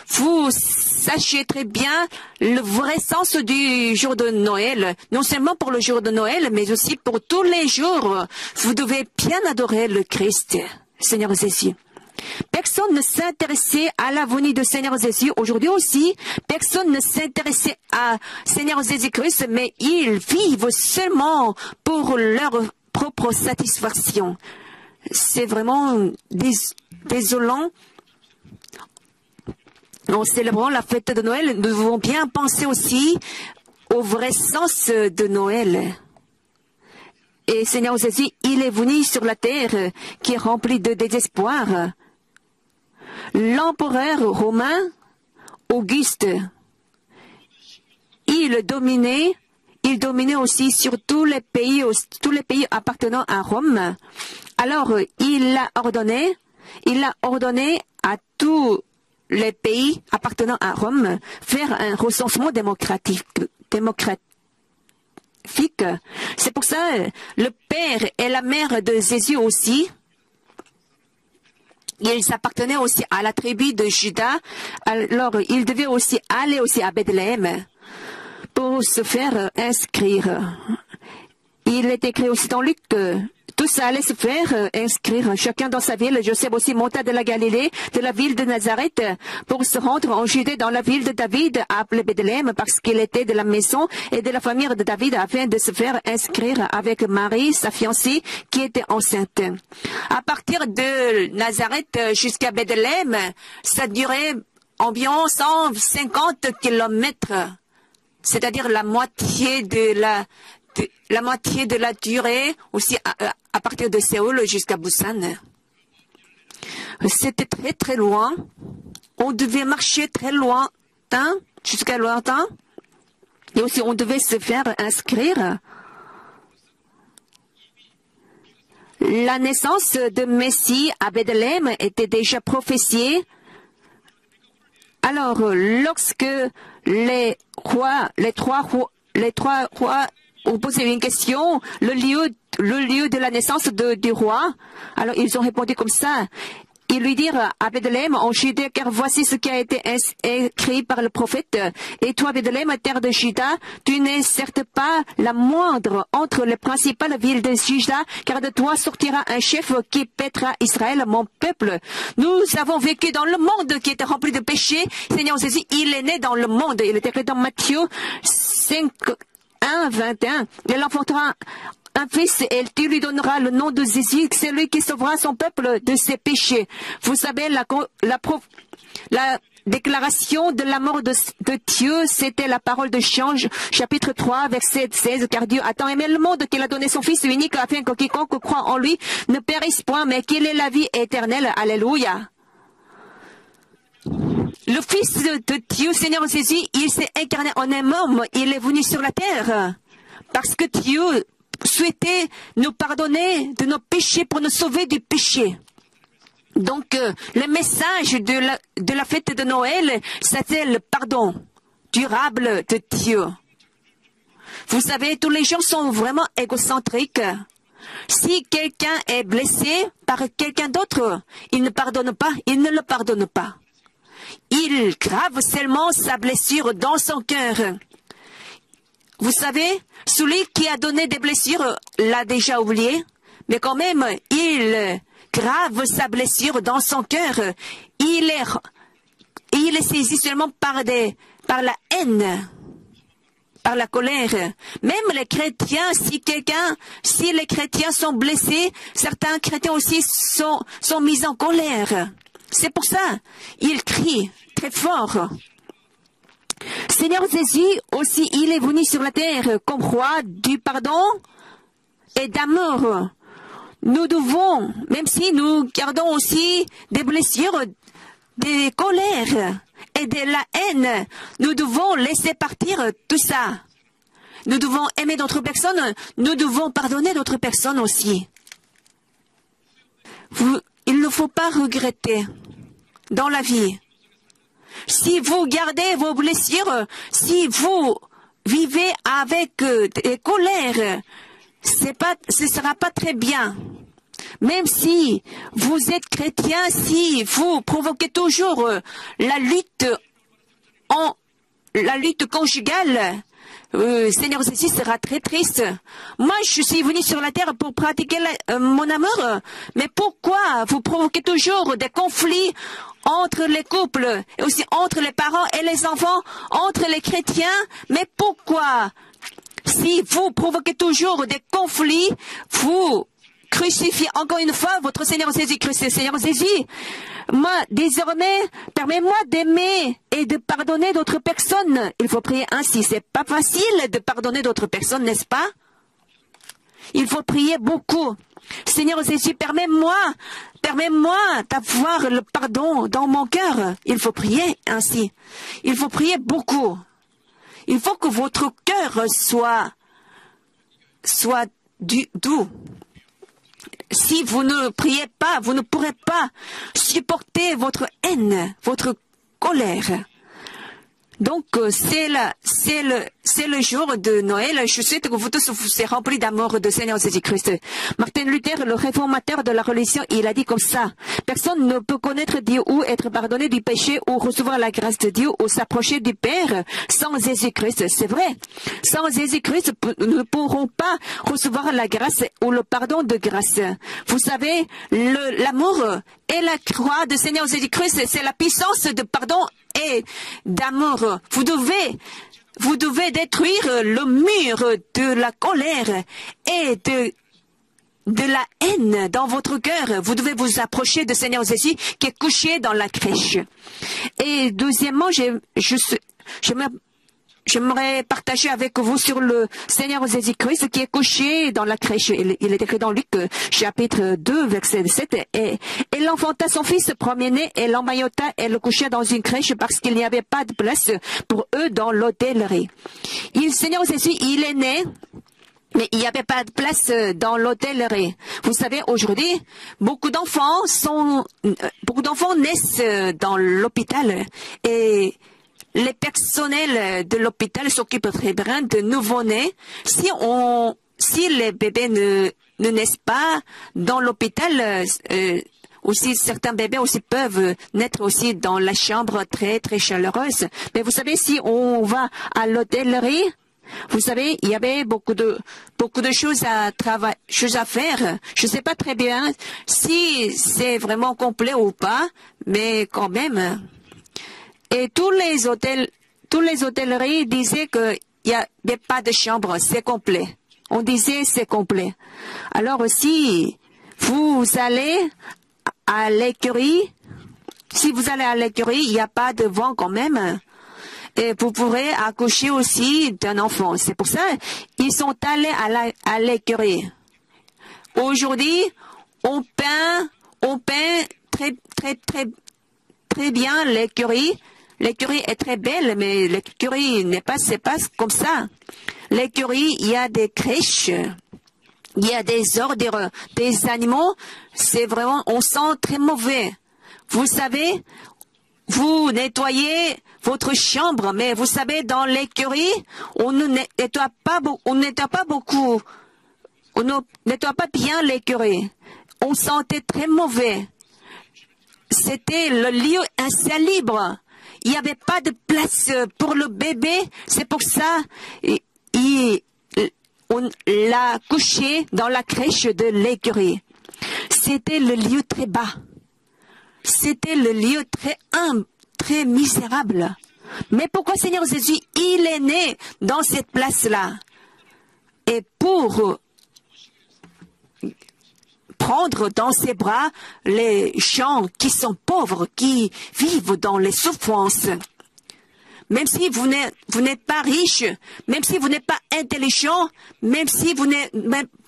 vous sachiez très bien le vrai sens du jour de Noël. Non seulement pour le jour de Noël, mais aussi pour tous les jours. Vous devez bien adorer le Christ, Seigneur Jésus. Personne ne s'intéressait à la venue de Seigneur Jésus. Aujourd'hui aussi, personne ne s'intéressait à Seigneur Jésus-Christ, mais ils vivent seulement pour leur propre satisfaction. C'est vraiment désolant. En célébrant la fête de Noël, nous devons bien penser aussi au vrai sens de Noël. Et Seigneur Jésus, il est venu sur la terre qui est remplie de désespoir. L'empereur romain, Auguste, il dominait aussi sur tous les pays appartenant à Rome. Alors, il a ordonné à tous les pays appartenant à Rome faire un recensement démocratique. C'est pour ça, le père et la mère de Jésus aussi, ils appartenaient aussi à la tribu de Juda. Alors, ils devaient aussi aller aussi à Bethléem pour se faire inscrire. Il est écrit aussi dans Luc que tous allaient se faire inscrire, chacun dans sa ville. Joseph aussi monta de la Galilée, de la ville de Nazareth, pour se rendre en Judée dans la ville de David, appelée Bethléem, parce qu'il était de la maison et de la famille de David, afin de se faire inscrire avec Marie, sa fiancée, qui était enceinte. À partir de Nazareth jusqu'à Bethléem, ça durait environ 150 kilomètres, c'est-à-dire la moitié de la durée aussi à partir de Séoul jusqu'à Busan. C'était très très loin. On devait marcher très loin, jusqu'à longtemps. Et aussi on devait se faire inscrire. La naissance de Messie à Bethléem était déjà prophétiée. Alors, lorsque les trois rois ont posé une question, le lieu de la naissance du roi. Alors ils ont répondu comme ça. ils lui dirent à Bethléem en Judée, car voici ce qui a été écrit par le prophète. Et toi, Bethléem, terre de Juda, tu n'es certes pas la moindre entre les principales villes de Juda, car de toi sortira un chef qui paîtra Israël, mon peuple. Nous avons vécu dans le monde qui était rempli de péchés. Seigneur Jésus, il est né dans le monde. Il est écrit dans Matthieu 5, 1, 21. Il enfantera un fils et tu lui donneras le nom de Jésus, c'est lui qui sauvera son peuple de ses péchés. Vous savez, la déclaration de la mort de Dieu, c'était la parole de Jean, chapitre 3, verset 16, car Dieu a tant aimé le monde qu'il a donné son Fils unique afin que quiconque croit en lui ne périsse point, mais qu'il ait la vie éternelle. Alléluia. Le Fils de Dieu, Seigneur Jésus, il s'est incarné en un homme, il est venu sur la terre, parce que Dieu souhaitait nous pardonner de nos péchés pour nous sauver du péché. Donc, le message de la fête de Noël, c'était le pardon durable de Dieu. Vous savez, tous les gens sont vraiment égocentriques. Si quelqu'un est blessé par quelqu'un d'autre, il ne pardonne pas, il ne le pardonne pas. Il grave seulement sa blessure dans son cœur. Vous savez, celui qui a donné des blessures l'a déjà oublié, mais quand même, il grave sa blessure dans son cœur. Il est saisi seulement par la haine, par la colère. Même les chrétiens, si les chrétiens sont blessés, certains chrétiens aussi sont mis en colère. C'est pour ça, ils crient très fort. Seigneur Jésus aussi, il est venu sur la terre comme roi du pardon et d'amour. Nous devons, même si nous gardons aussi des blessures, des colères et de la haine, nous devons laisser partir tout ça. Nous devons aimer d'autres personnes, nous devons pardonner d'autres personnes aussi. Il ne faut pas regretter dans la vie. Si vous gardez vos blessures, si vous vivez avec des colères, ce sera pas très bien. Même si vous êtes chrétien, si vous provoquez toujours la lutte conjugale, Seigneur Jésus sera très triste. Moi, je suis venu sur la terre pour pratiquer mon amour. Mais pourquoi vous provoquez toujours des conflits entre les couples, et aussi entre les parents et les enfants, entre les chrétiens? Mais pourquoi? Si vous provoquez toujours des conflits, vous crucifiez encore une fois votre Seigneur Jésus-Christ. Seigneur Jésus, moi, désormais, permets-moi d'aimer et de pardonner d'autres personnes. Il faut prier ainsi. C'est pas facile de pardonner d'autres personnes, n'est-ce pas? Il faut prier beaucoup. Seigneur Jésus, permets-moi d'avoir le pardon dans mon cœur. Il faut prier ainsi. Il faut prier beaucoup. Il faut que votre cœur soit doux. Si vous ne priez pas, vous ne pourrez pas supporter votre haine, votre colère. Donc, c'est le jour de Noël. Je souhaite que vous tous vous soyez remplis d'amour de Seigneur Jésus-Christ. Martin Luther, le réformateur de la religion, il a dit comme ça: personne ne peut connaître Dieu ou être pardonné du péché ou recevoir la grâce de Dieu ou s'approcher du Père sans Jésus-Christ. C'est vrai. Sans Jésus-Christ, nous ne pourrons pas recevoir la grâce ou le pardon de grâce. Vous savez, l'amour et la croix de Seigneur Jésus-Christ, c'est la puissance de pardon et d'amour. Vous devez détruire le mur de la colère et de la haine dans votre cœur. Vous devez vous approcher de Seigneur Jésus qui est couché dans la crèche. Et deuxièmement, j'aimerais partager avec vous sur le Seigneur Jésus-Christ qui est couché dans la crèche. Il est écrit dans Luc chapitre 2 verset 7. Et il enfanta son fils premier-né et l'emmaillota et le coucha dans une crèche parce qu'il n'y avait pas de place pour eux dans l'hôtellerie. Seigneur Jésus, il est né, mais il n'y avait pas de place dans l'hôtellerie. Vous savez, aujourd'hui, beaucoup d'enfants naissent dans l'hôpital et les personnels de l'hôpital s'occupent très bien de nouveau-nés. Si les bébés ne naissent pas dans l'hôpital, aussi certains bébés aussi peuvent naître aussi dans la chambre très très chaleureuse. Mais vous savez, si on va à l'hôtellerie, vous savez, il y avait beaucoup de choses à faire. Je ne sais pas très bien si c'est vraiment complet ou pas, mais quand même. Et tous les hôtelleries disaient qu'il n'y avait pas de chambre, c'est complet. On disait c'est complet. Alors si vous allez à l'écurie, il n'y a pas de vent quand même. Et vous pourrez accoucher aussi d'un enfant. C'est pour ça ils sont allés à l'écurie. Aujourd'hui, on peint très bien l'écurie. L'écurie est très belle, mais l'écurie c'est pas comme ça. L'écurie, il y a des crèches, il y a des ordures, des animaux. C'est vraiment, on sent très mauvais. Vous savez, vous nettoyez votre chambre, mais vous savez, dans l'écurie, on ne nettoie pas bien l'écurie. On sentait très mauvais. C'était le lieu insalubre. Il n'y avait pas de place pour le bébé. C'est pour ça on l'a couché dans la crèche de l'écurie. C'était le lieu très bas. C'était le lieu très humble, très misérable. Mais pourquoi Seigneur Jésus, il est né dans cette place-là? Et pour prendre dans ses bras les gens qui sont pauvres, qui vivent dans les souffrances. Même si vous n'êtes pas riche, même si vous n'êtes pas intelligent, même si vous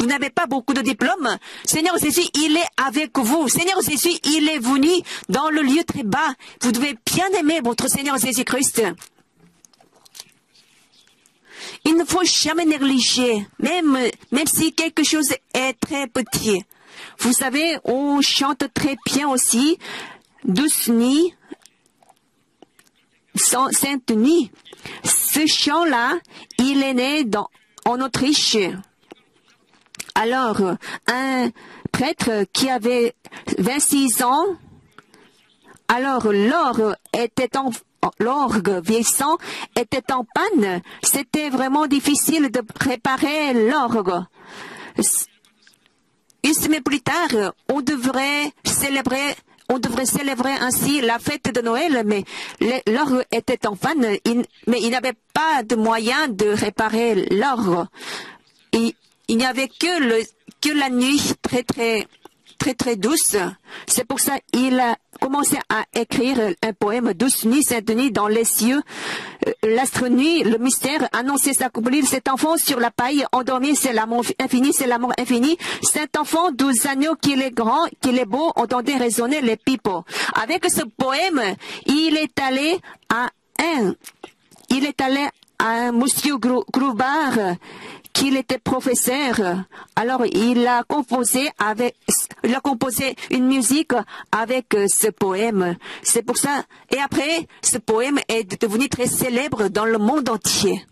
n'avez pas beaucoup de diplômes, Seigneur Jésus, il est avec vous. Seigneur Jésus, il est venu dans le lieu très bas. Vous devez bien aimer votre Seigneur Jésus-Christ. Il ne faut jamais négliger, même si quelque chose est très petit. Vous savez, on chante très bien aussi, Douce Nuit, Sainte Nuit. Ce chant-là, il est né en Autriche. Alors, un prêtre qui avait 26 ans, alors l'orgue vieillissant était en panne. C'était vraiment difficile de réparer l'orgue. Une semaine plus tard, on devrait célébrer ainsi la fête de Noël, mais l'orgue était en panne, mais il n'avait pas de moyen de réparer l'orgue. Il n'y avait que la nuit très douce. C'est pour ça qu'il a commencé à écrire un poème, Douce nuit, sainte nuit, dans les cieux. L'astre nuit, le mystère, annoncer s'accomplir. Cet enfant sur la paille, endormi, c'est l'amour infini, c'est l'amour infini. Cet enfant, 12 agneaux, qu'il est grand, qu'il est beau, entendait résonner les pipeaux. Avec ce poème, il est allé à un monsieur Groubard, qu'il était professeur. Alors, il a composé une musique avec ce poème. C'est pour ça. Et après, ce poème est devenu très célèbre dans le monde entier.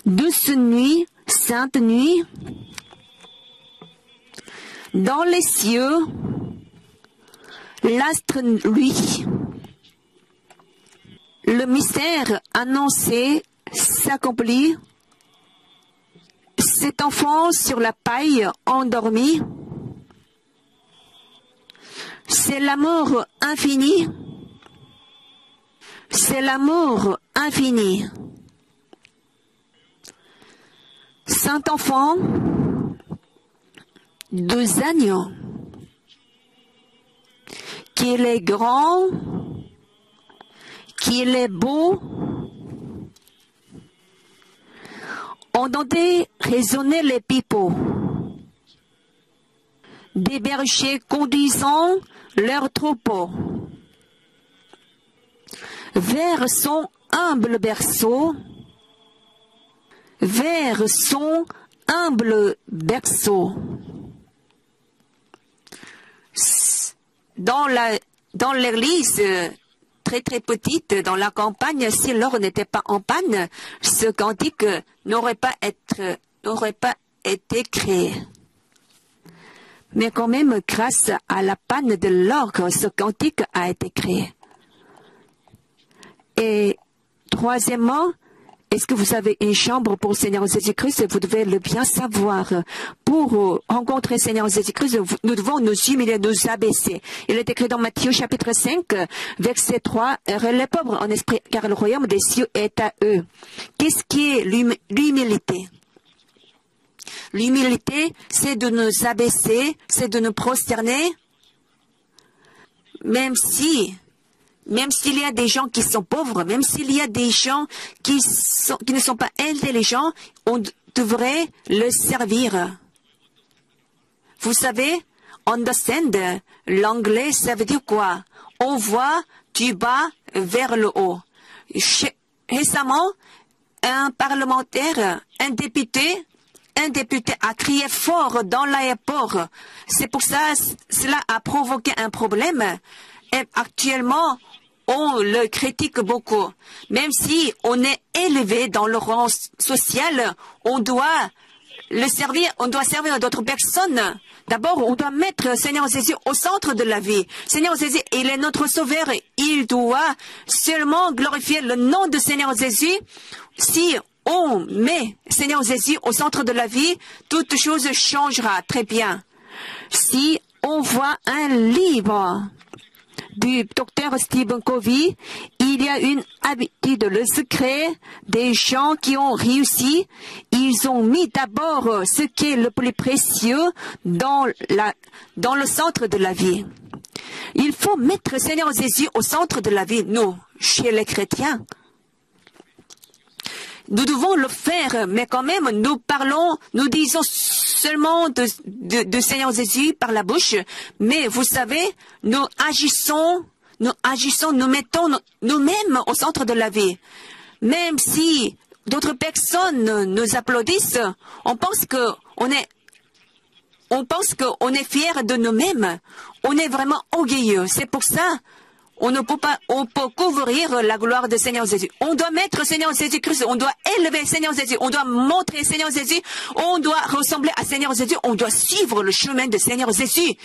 Douce nuit, sainte nuit, dans les cieux, l'astre lui, le mystère annoncé s'accomplit. Cet enfant sur la paille endormi, c'est l'amour infini. C'est l'amour infini. Saint enfant, 2 agneaux, qu'il est grand, qu'il est beau, entendez résonner les pipeaux, des bergers conduisant leurs troupeaux vers son humble berceau, vers son humble berceau. Dans l'église très petite, dans la campagne, si l'or n'était pas en panne, ce cantique n'aurait pas été créé. Mais quand même, grâce à la panne de l'orgue, ce cantique a été créé. Et troisièmement, est-ce que vous avez une chambre pour le Seigneur Jésus-Christ? Vous devez le bien savoir. Pour rencontrer le Seigneur Jésus-Christ, nous devons nous humilier, nous abaisser. Il est écrit dans Matthieu chapitre 5, verset 3, « Heureux les pauvres en esprit, car le royaume des cieux est à eux. » Qu'est-ce qui est l'humilité? L'humilité, c'est de nous abaisser, c'est de nous prosterner, même s'il y a des gens qui sont pauvres, même s'il y a des gens qui ne sont pas intelligents, on devrait le servir. Vous savez, understand, l'anglais, ça veut dire quoi? On voit du bas vers le haut. Récemment, un parlementaire, un député a crié fort dans l'aéroport. C'est pour ça, cela a provoqué un problème. Et actuellement, on le critique beaucoup. Même si on est élevé dans le rang social, on doit le servir, on doit servir d'autres personnes. D'abord, on doit mettre Seigneur Jésus au centre de la vie. Seigneur Jésus, il est notre sauveur. Il doit seulement glorifier le nom de Seigneur Jésus. Si on met Seigneur Jésus au centre de la vie, toute chose changera très bien. Si on voit un livre du docteur Stephen Covey, il y a une habitude, le secret des gens qui ont réussi. Ils ont mis d'abord ce qui est le plus précieux dans le centre de la vie. Il faut mettre Seigneur Jésus au centre de la vie, nous, chez les chrétiens. Nous devons le faire, mais quand même, nous disons seulement de Seigneur Jésus par la bouche, mais vous savez, nous agissons, nous mettons nous-mêmes au centre de la vie. Même si d'autres personnes nous applaudissent, on pense qu'on est fier de nous-mêmes. On est vraiment orgueilleux. C'est pour ça, on peut couvrir la gloire de Seigneur Jésus. On doit mettre Seigneur Jésus-Christ, on doit élever Seigneur Jésus, on doit montrer Seigneur Jésus, on doit ressembler à Seigneur Jésus, on doit suivre le chemin de Seigneur Jésus.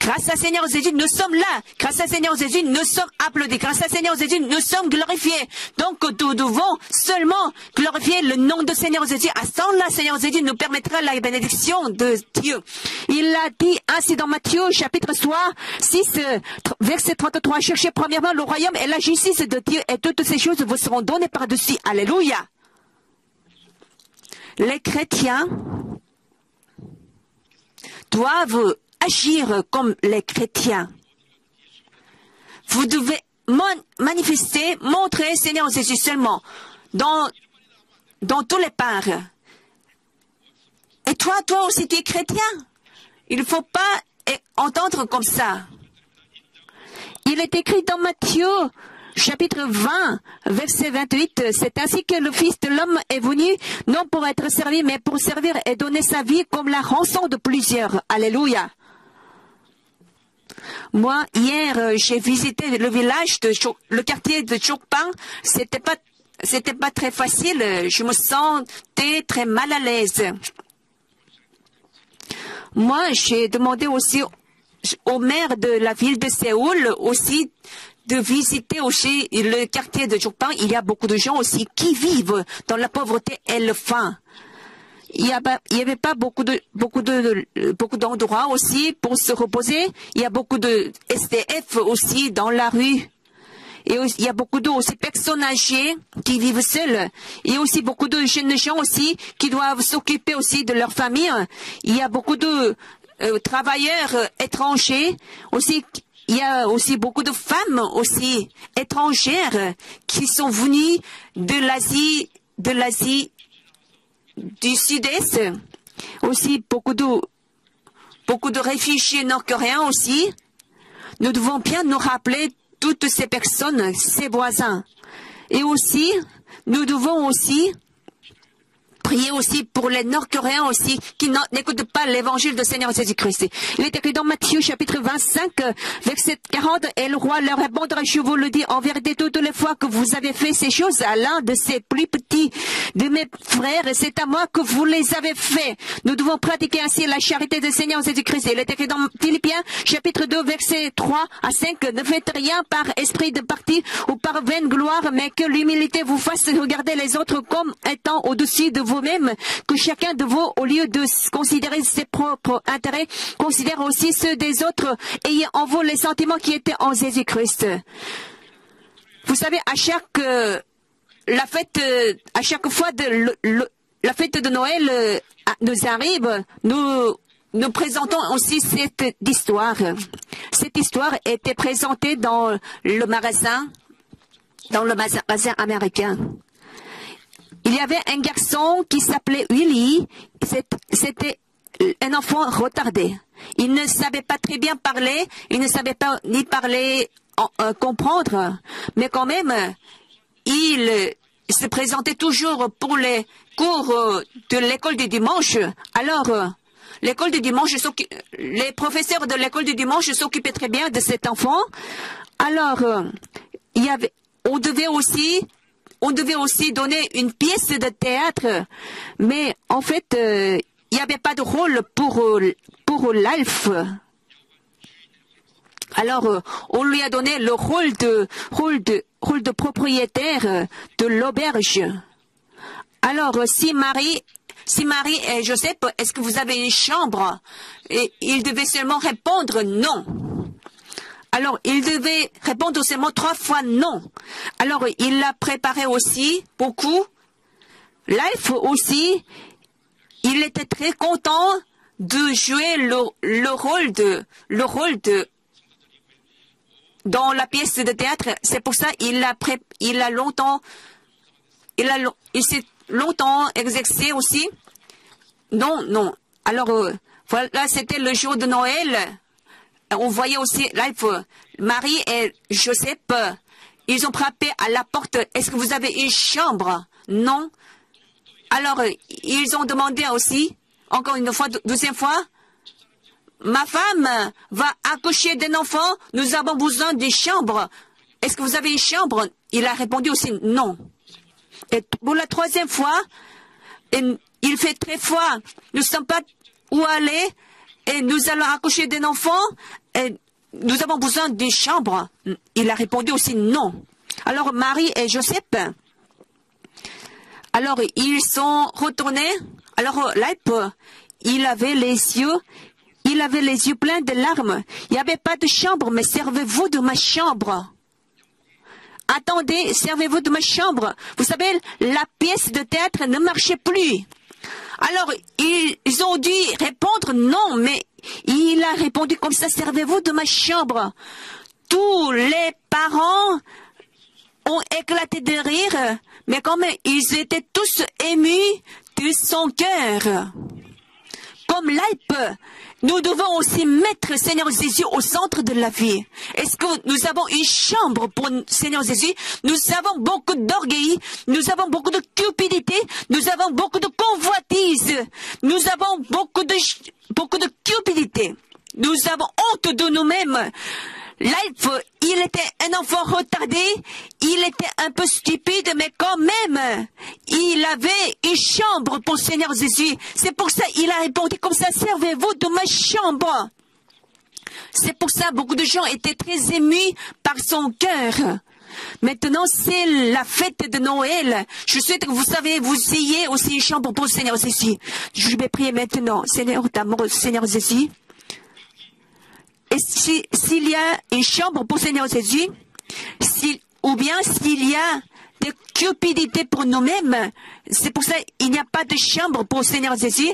Grâce à Seigneur Jésus, nous sommes là. Grâce à Seigneur Jésus, nous sommes applaudis. Grâce à Seigneur Jésus, nous sommes glorifiés. Donc, nous devons seulement glorifier le nom de Seigneur Jésus. À ce temps-là, Seigneur Jésus nous permettra la bénédiction de Dieu. Il a dit ainsi dans Matthieu, chapitre 6, verset 33, cherchez premièrement le royaume et la justice de Dieu et toutes ces choses vous seront données par-dessus. Alléluia. Les chrétiens doivent agir comme les chrétiens. Vous devez manifester, montrer Seigneur Jésus seulement dans tous les parts. Et toi aussi tu es chrétien. Il ne faut pas entendre comme ça. Il est écrit dans Matthieu, chapitre 20, verset 28, « C'est ainsi que le Fils de l'homme est venu, non pour être servi, mais pour servir et donner sa vie comme la rançon de plusieurs. » Alléluia. Moi, hier, j'ai visité le village, le quartier de Chokpang. C'était pas très facile. Je me sentais très mal à l'aise. Moi, j'ai demandé aussi au maire de la ville de Séoul aussi de visiter aussi le quartier de Chokpang. Il y a beaucoup de gens aussi qui vivent dans la pauvreté et le faim. Il y avait pas beaucoup d'endroits aussi pour se reposer. Il y a beaucoup de SDF aussi dans la rue. Et il y a beaucoup de personnes âgées qui vivent seules. Il y a aussi beaucoup de jeunes gens aussi qui doivent s'occuper aussi de leur famille. Il y a beaucoup de travailleurs étrangers aussi. Il y a aussi beaucoup de femmes aussi étrangères qui sont venues de l'Asie du Sud-Est. Aussi beaucoup de réfugiés nord-coréens aussi. Nous devons bien nous rappeler toutes ces personnes, ces voisins. Et aussi, nous devons aussi priez aussi pour les Nord-Coréens aussi qui n'écoutent pas l'évangile du Seigneur Jésus-Christ. Il est écrit dans Matthieu chapitre 25, verset 40, et le roi leur répondra, je vous le dis en vérité, toutes les fois que vous avez fait ces choses à l'un de ces plus petits de mes frères, c'est à moi que vous les avez fait. Nous devons pratiquer ainsi la charité du Seigneur Jésus-Christ. Il est écrit dans Philippiens chapitre 2, verset 3 à 5, ne faites rien par esprit de parti ou par vaine gloire, mais que l'humilité vous fasse regarder les autres comme étant au-dessus de vous-même, que chacun de vous, au lieu de considérer ses propres intérêts, considère aussi ceux des autres, ayez en vous les sentiments qui étaient en Jésus-Christ. Vous savez, à chaque fois la fête de Noël nous arrive, nous présentons aussi cette histoire. Cette histoire était présentée dans le magasin américain. Il y avait un garçon qui s'appelait Willy. C'était un enfant retardé. Il ne savait pas très bien parler. Il ne savait pas ni parler, comprendre. Mais quand même, il se présentait toujours pour les cours de l'école du dimanche. Alors, l'école du dimanche, les professeurs de l'école du dimanche s'occupaient très bien de cet enfant. Alors, on devait aussi donner une pièce de théâtre, mais en fait, il n'y avait pas de rôle pour l'Alf. Alors, on lui a donné le rôle de propriétaire de l'auberge. Alors, si Marie et Joseph, est-ce que vous avez une chambre? Et il devait seulement répondre non. Alors, il devait répondre seulement 3 fois non. Alors, il l'a préparé aussi beaucoup. Life aussi, il était très content de jouer le rôle dans la pièce de théâtre. C'est pour ça il s'est longtemps exercé aussi. Non. Alors, voilà, c'était le jour de Noël. On voyait aussi Life, Marie et Joseph, ils ont frappé à la porte. Est-ce que vous avez une chambre? Non. Alors, ils ont demandé aussi, encore une fois, 12e fois, ma femme va accoucher d'un enfant, nous avons besoin d'une chambre. Est-ce que vous avez une chambre? Il a répondu aussi non. Et pour la 3e fois, il fait très froid, nous ne savons pas où aller, et nous allons accoucher d'un enfant, et nous avons besoin d'une chambre. Il a répondu aussi non. Alors Marie et Joseph, alors ils sont retournés. Alors Lipe, il avait les yeux pleins de larmes. Il n'y avait pas de chambre, mais servez-vous de ma chambre. Attendez, servez-vous de ma chambre. Vous savez, la pièce de théâtre ne marchait plus. Alors, ils ont dû répondre non, mais il a répondu comme ça, servez-vous de ma chambre. Tous les parents ont éclaté de rire, mais comme ils étaient tous émus de son cœur. Comme Lipe, nous devons aussi mettre Seigneur Jésus au centre de la vie. Est-ce que nous avons une chambre pour Seigneur Jésus? Nous avons beaucoup d'orgueil, nous avons beaucoup de cupidité, nous avons beaucoup de convoitise, nous avons beaucoup de cupidité. Nous avons honte de nous-mêmes. Life, il était un enfant retardé, il était un peu stupide, mais quand même, il avait une chambre pour Seigneur Jésus. C'est pour ça qu'il a répondu comme ça, servez-vous de ma chambre. C'est pour ça beaucoup de gens étaient très émus par son cœur. Maintenant, c'est la fête de Noël. Je souhaite que vous ayez aussi une chambre pour Seigneur Jésus. Je vais prier maintenant. Seigneur d'amour, Seigneur Jésus. Et s'il y a une chambre pour Seigneur Jésus, ou bien s'il y a des cupidités pour nous-mêmes, c'est pour ça qu'il n'y a pas de chambre pour Seigneur Jésus.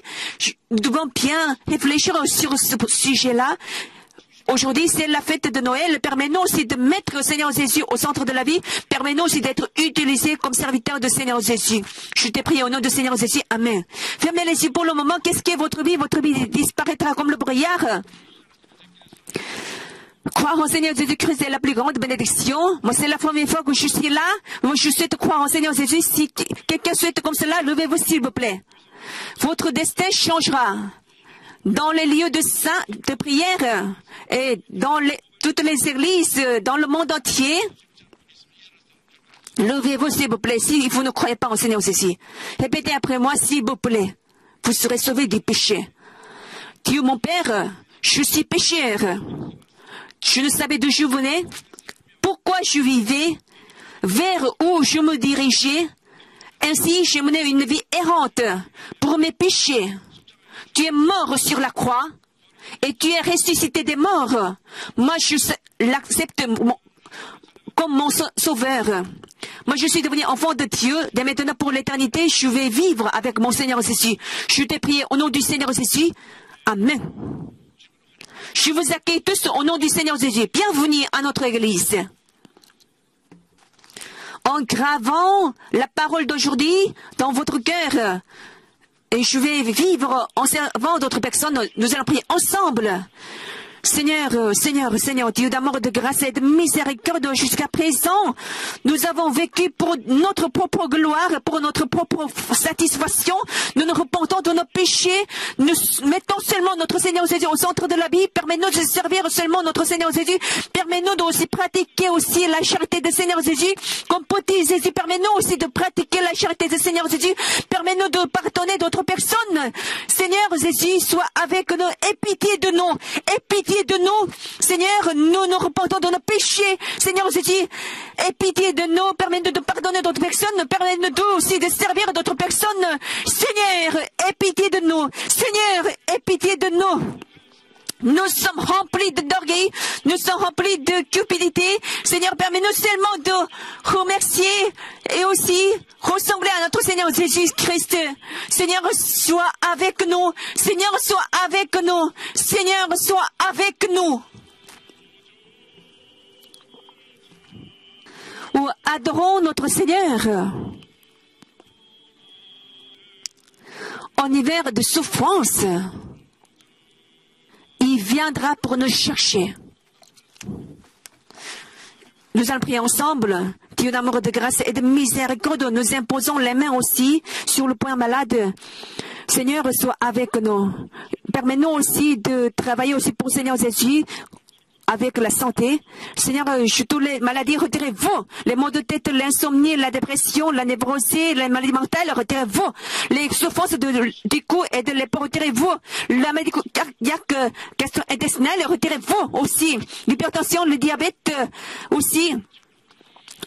Nous devons bien réfléchir sur ce sujet-là. Aujourd'hui, c'est la fête de Noël. Permets-nous aussi de mettre Seigneur Jésus au centre de la vie. Permets-nous aussi d'être utilisés comme serviteurs de Seigneur Jésus. Je te prie au nom de Seigneur Jésus. Amen. Fermez les yeux pour le moment. Qu'est-ce qui est votre vie? Votre vie disparaîtra comme le brouillard. Croire en Seigneur Jésus-Christ est la plus grande bénédiction. Moi, c'est la première fois que je suis là. Moi, je souhaite croire en Seigneur Jésus. Si quelqu'un souhaite comme cela, levez-vous s'il vous plaît. Votre destin changera. Dans les lieux de prière et dans toutes les églises dans le monde entier, levez-vous s'il vous plaît. Si vous ne croyez pas en Seigneur Jésus, répétez après moi s'il vous plaît. Vous serez sauvés du péché. Dieu mon Père, je suis pécheur. Je ne savais d'où je venais, pourquoi je vivais, vers où je me dirigeais. Ainsi, j'ai mené une vie errante pour mes péchés. Tu es mort sur la croix et tu es ressuscité des morts. Moi, je l'accepte comme mon sauveur. Moi, je suis devenu enfant de Dieu. Dès maintenant, pour l'éternité, je vais vivre avec mon Seigneur Jésus. Je t'ai prié au nom du Seigneur Jésus. Amen. Je vous accueille tous au nom du Seigneur Jésus. Bienvenue à notre église. En gravant la parole d'aujourd'hui dans votre cœur, et je vais vivre en servant d'autres personnes, nous allons prier ensemble. Seigneur, Dieu d'amour, de grâce et de miséricorde, jusqu'à présent, nous avons vécu pour notre propre gloire, pour notre propre satisfaction. Nous nous repentons de nos péchés. Nous mettons seulement notre Seigneur Jésus au centre de la vie. Permets-nous de servir seulement notre Seigneur Jésus. Permets-nous de aussi pratiquer aussi la charité du Seigneur Jésus. Comme petit Jésus, permets-nous aussi de pratiquer la charité du Seigneur Jésus. Permets-nous de pardonner d'autres personnes. Seigneur Jésus, sois avec nous. Aie pitié de nous. Aie pitié de nous. Seigneur, nous nous repentons de nos péchés. Seigneur Jésus, aie pitié de nous. Permets-nous de pardonner d'autres personnes. Permets-nous aussi de servir d'autres personnes. Seigneur, aie pitié de nous. Seigneur, aie pitié de nous. Nous sommes remplis d'orgueil, nous sommes remplis de cupidité. Seigneur, permets-nous seulement de remercier et aussi ressembler à notre Seigneur Jésus-Christ. Seigneur, sois avec nous. Seigneur, sois avec nous. Seigneur, sois avec nous. Ou adorons notre Seigneur. En hiver de souffrance, il viendra pour nous chercher. Nous allons prier ensemble. Dieu d'amour, de grâce et de miséricorde, nous imposons les mains aussi sur le point malade. Seigneur, sois avec nous. Permets-nous aussi de travailler aussi pour Seigneur Jésus avec la santé. Seigneur, toutes les maladies, retirez-vous. Les maux de tête, l'insomnie, la dépression, la névrosée, les maladies mentales, retirez-vous. Les souffrances du cou et de l'épaule, retirez-vous. La maladie cardiaque, gastro-intestinale, retirez-vous aussi. L'hypertension, le diabète aussi.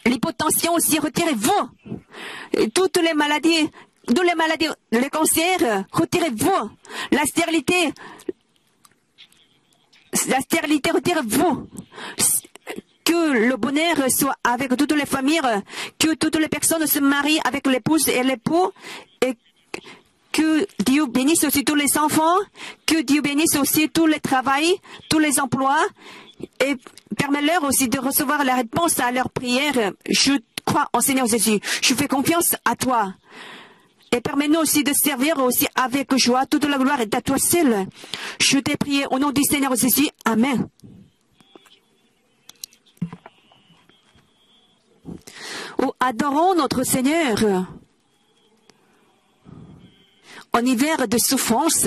L'hypotension aussi, retirez-vous. Toutes les maladies, le cancer, retirez-vous. La stérilité, retirez-vous. Que le bonheur soit avec toutes les familles, que toutes les personnes se marient avec l'épouse et l'époux, et que Dieu bénisse aussi tous les enfants, que Dieu bénisse aussi tous les travails, tous les emplois, et permets-leur aussi de recevoir la réponse à leurs prières. Je crois en Seigneur Jésus. Je fais confiance à toi. Et permets-nous aussi de servir aussi avec joie. Toute la gloire est à toi seul. Je t'ai prié au nom du Seigneur Jésus. Amen. Oh, adorons notre Seigneur. En hiver de souffrance,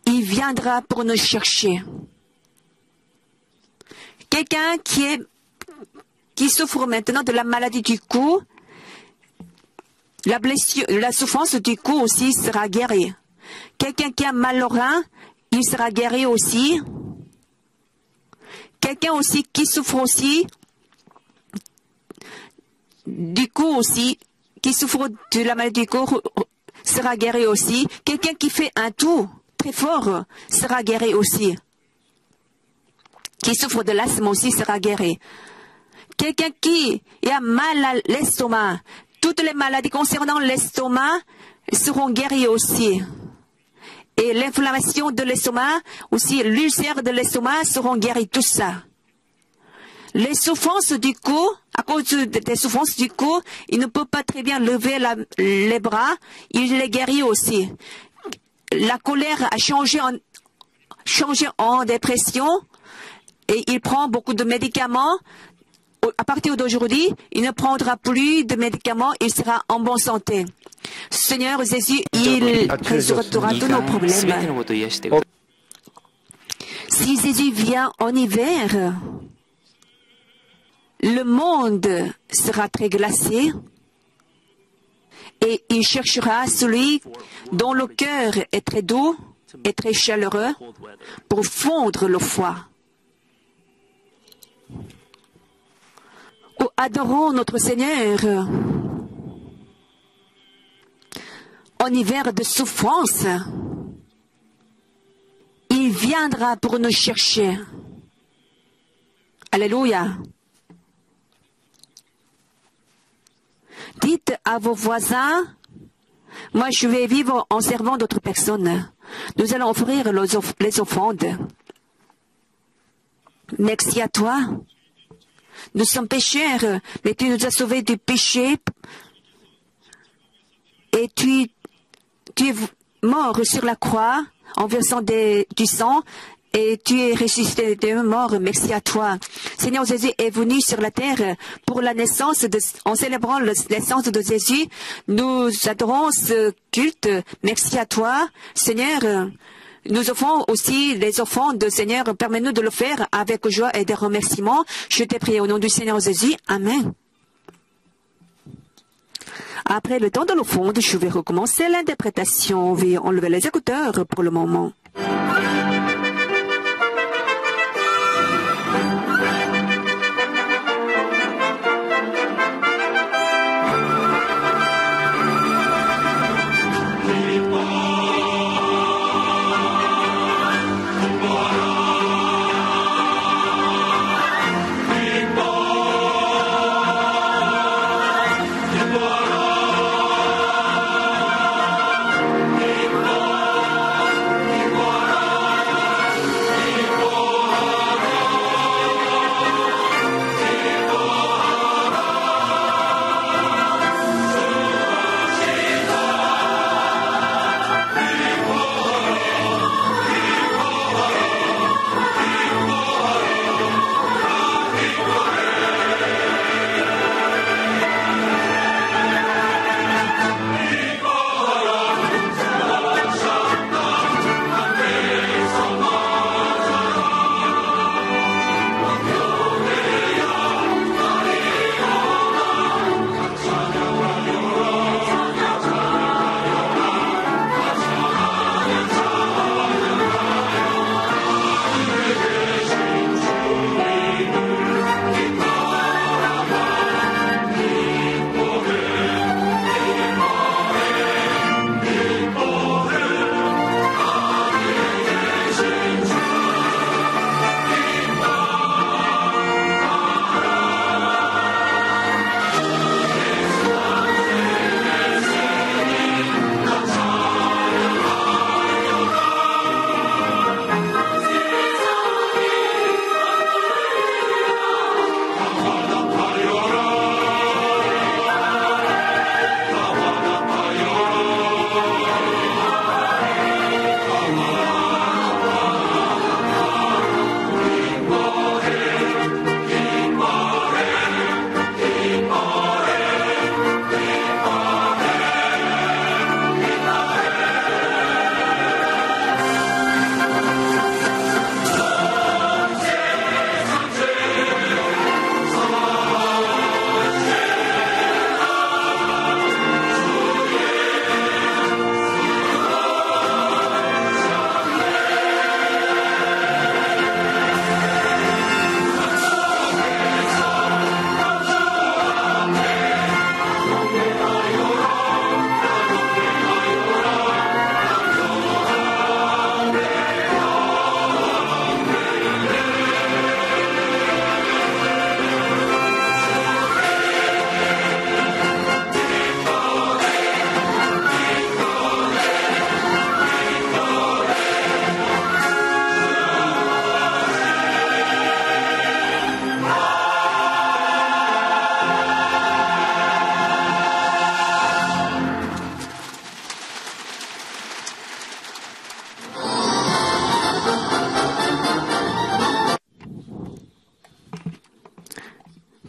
il viendra pour nous chercher. Quelqu'un qui souffre maintenant de la maladie du cou, la blessure, la souffrance du cou aussi sera guérie. Quelqu'un qui a mal au rein, il sera guéri aussi. Quelqu'un aussi qui souffre aussi du cou aussi, qui souffre de la maladie du cou, sera guéri aussi. Quelqu'un qui fait un toux très fort sera guéri aussi. Qui souffre de l'asthme aussi sera guéri. Quelqu'un qui a mal à l'estomac, toutes les maladies concernant l'estomac seront guéries aussi. Et l'inflammation de l'estomac, aussi l'ulcère de l'estomac seront guéries, tout ça. Les souffrances du cou, à cause des souffrances du cou, il ne peut pas très bien lever les bras, il les guérit aussi. La colère a changé en dépression, et il prend beaucoup de médicaments. À partir d'aujourd'hui, il ne prendra plus de médicaments, il sera en bonne santé. Seigneur Jésus, il résoudra tous nos problèmes. Si Jésus vient en hiver, le monde sera très glacé et il cherchera celui dont le cœur est très doux et très chaleureux pour fondre le froid. Oh, adorons notre Seigneur. En hiver de souffrance, il viendra pour nous chercher. Alléluia. Dites à vos voisins, moi je vais vivre en servant d'autres personnes. Nous allons offrir les offrandes. Merci à toi. Nous sommes pécheurs, mais tu nous as sauvés du péché. Et tu es mort sur la croix en versant du sang. Et tu es ressuscité de mort. Merci à toi. Seigneur Jésus est venu sur la terre pour la naissance en célébrant la naissance de Jésus. Nous adorons ce culte. Merci à toi, Seigneur. Nous offrons aussi les offrandes, Seigneur. Permets-nous de le faire avec joie et des remerciements. Je t'ai prié au nom du Seigneur Jésus. Amen. Après le temps de l'offrande, je vais recommencer l'interprétation. Veuillez enlever les écouteurs pour le moment. Gloire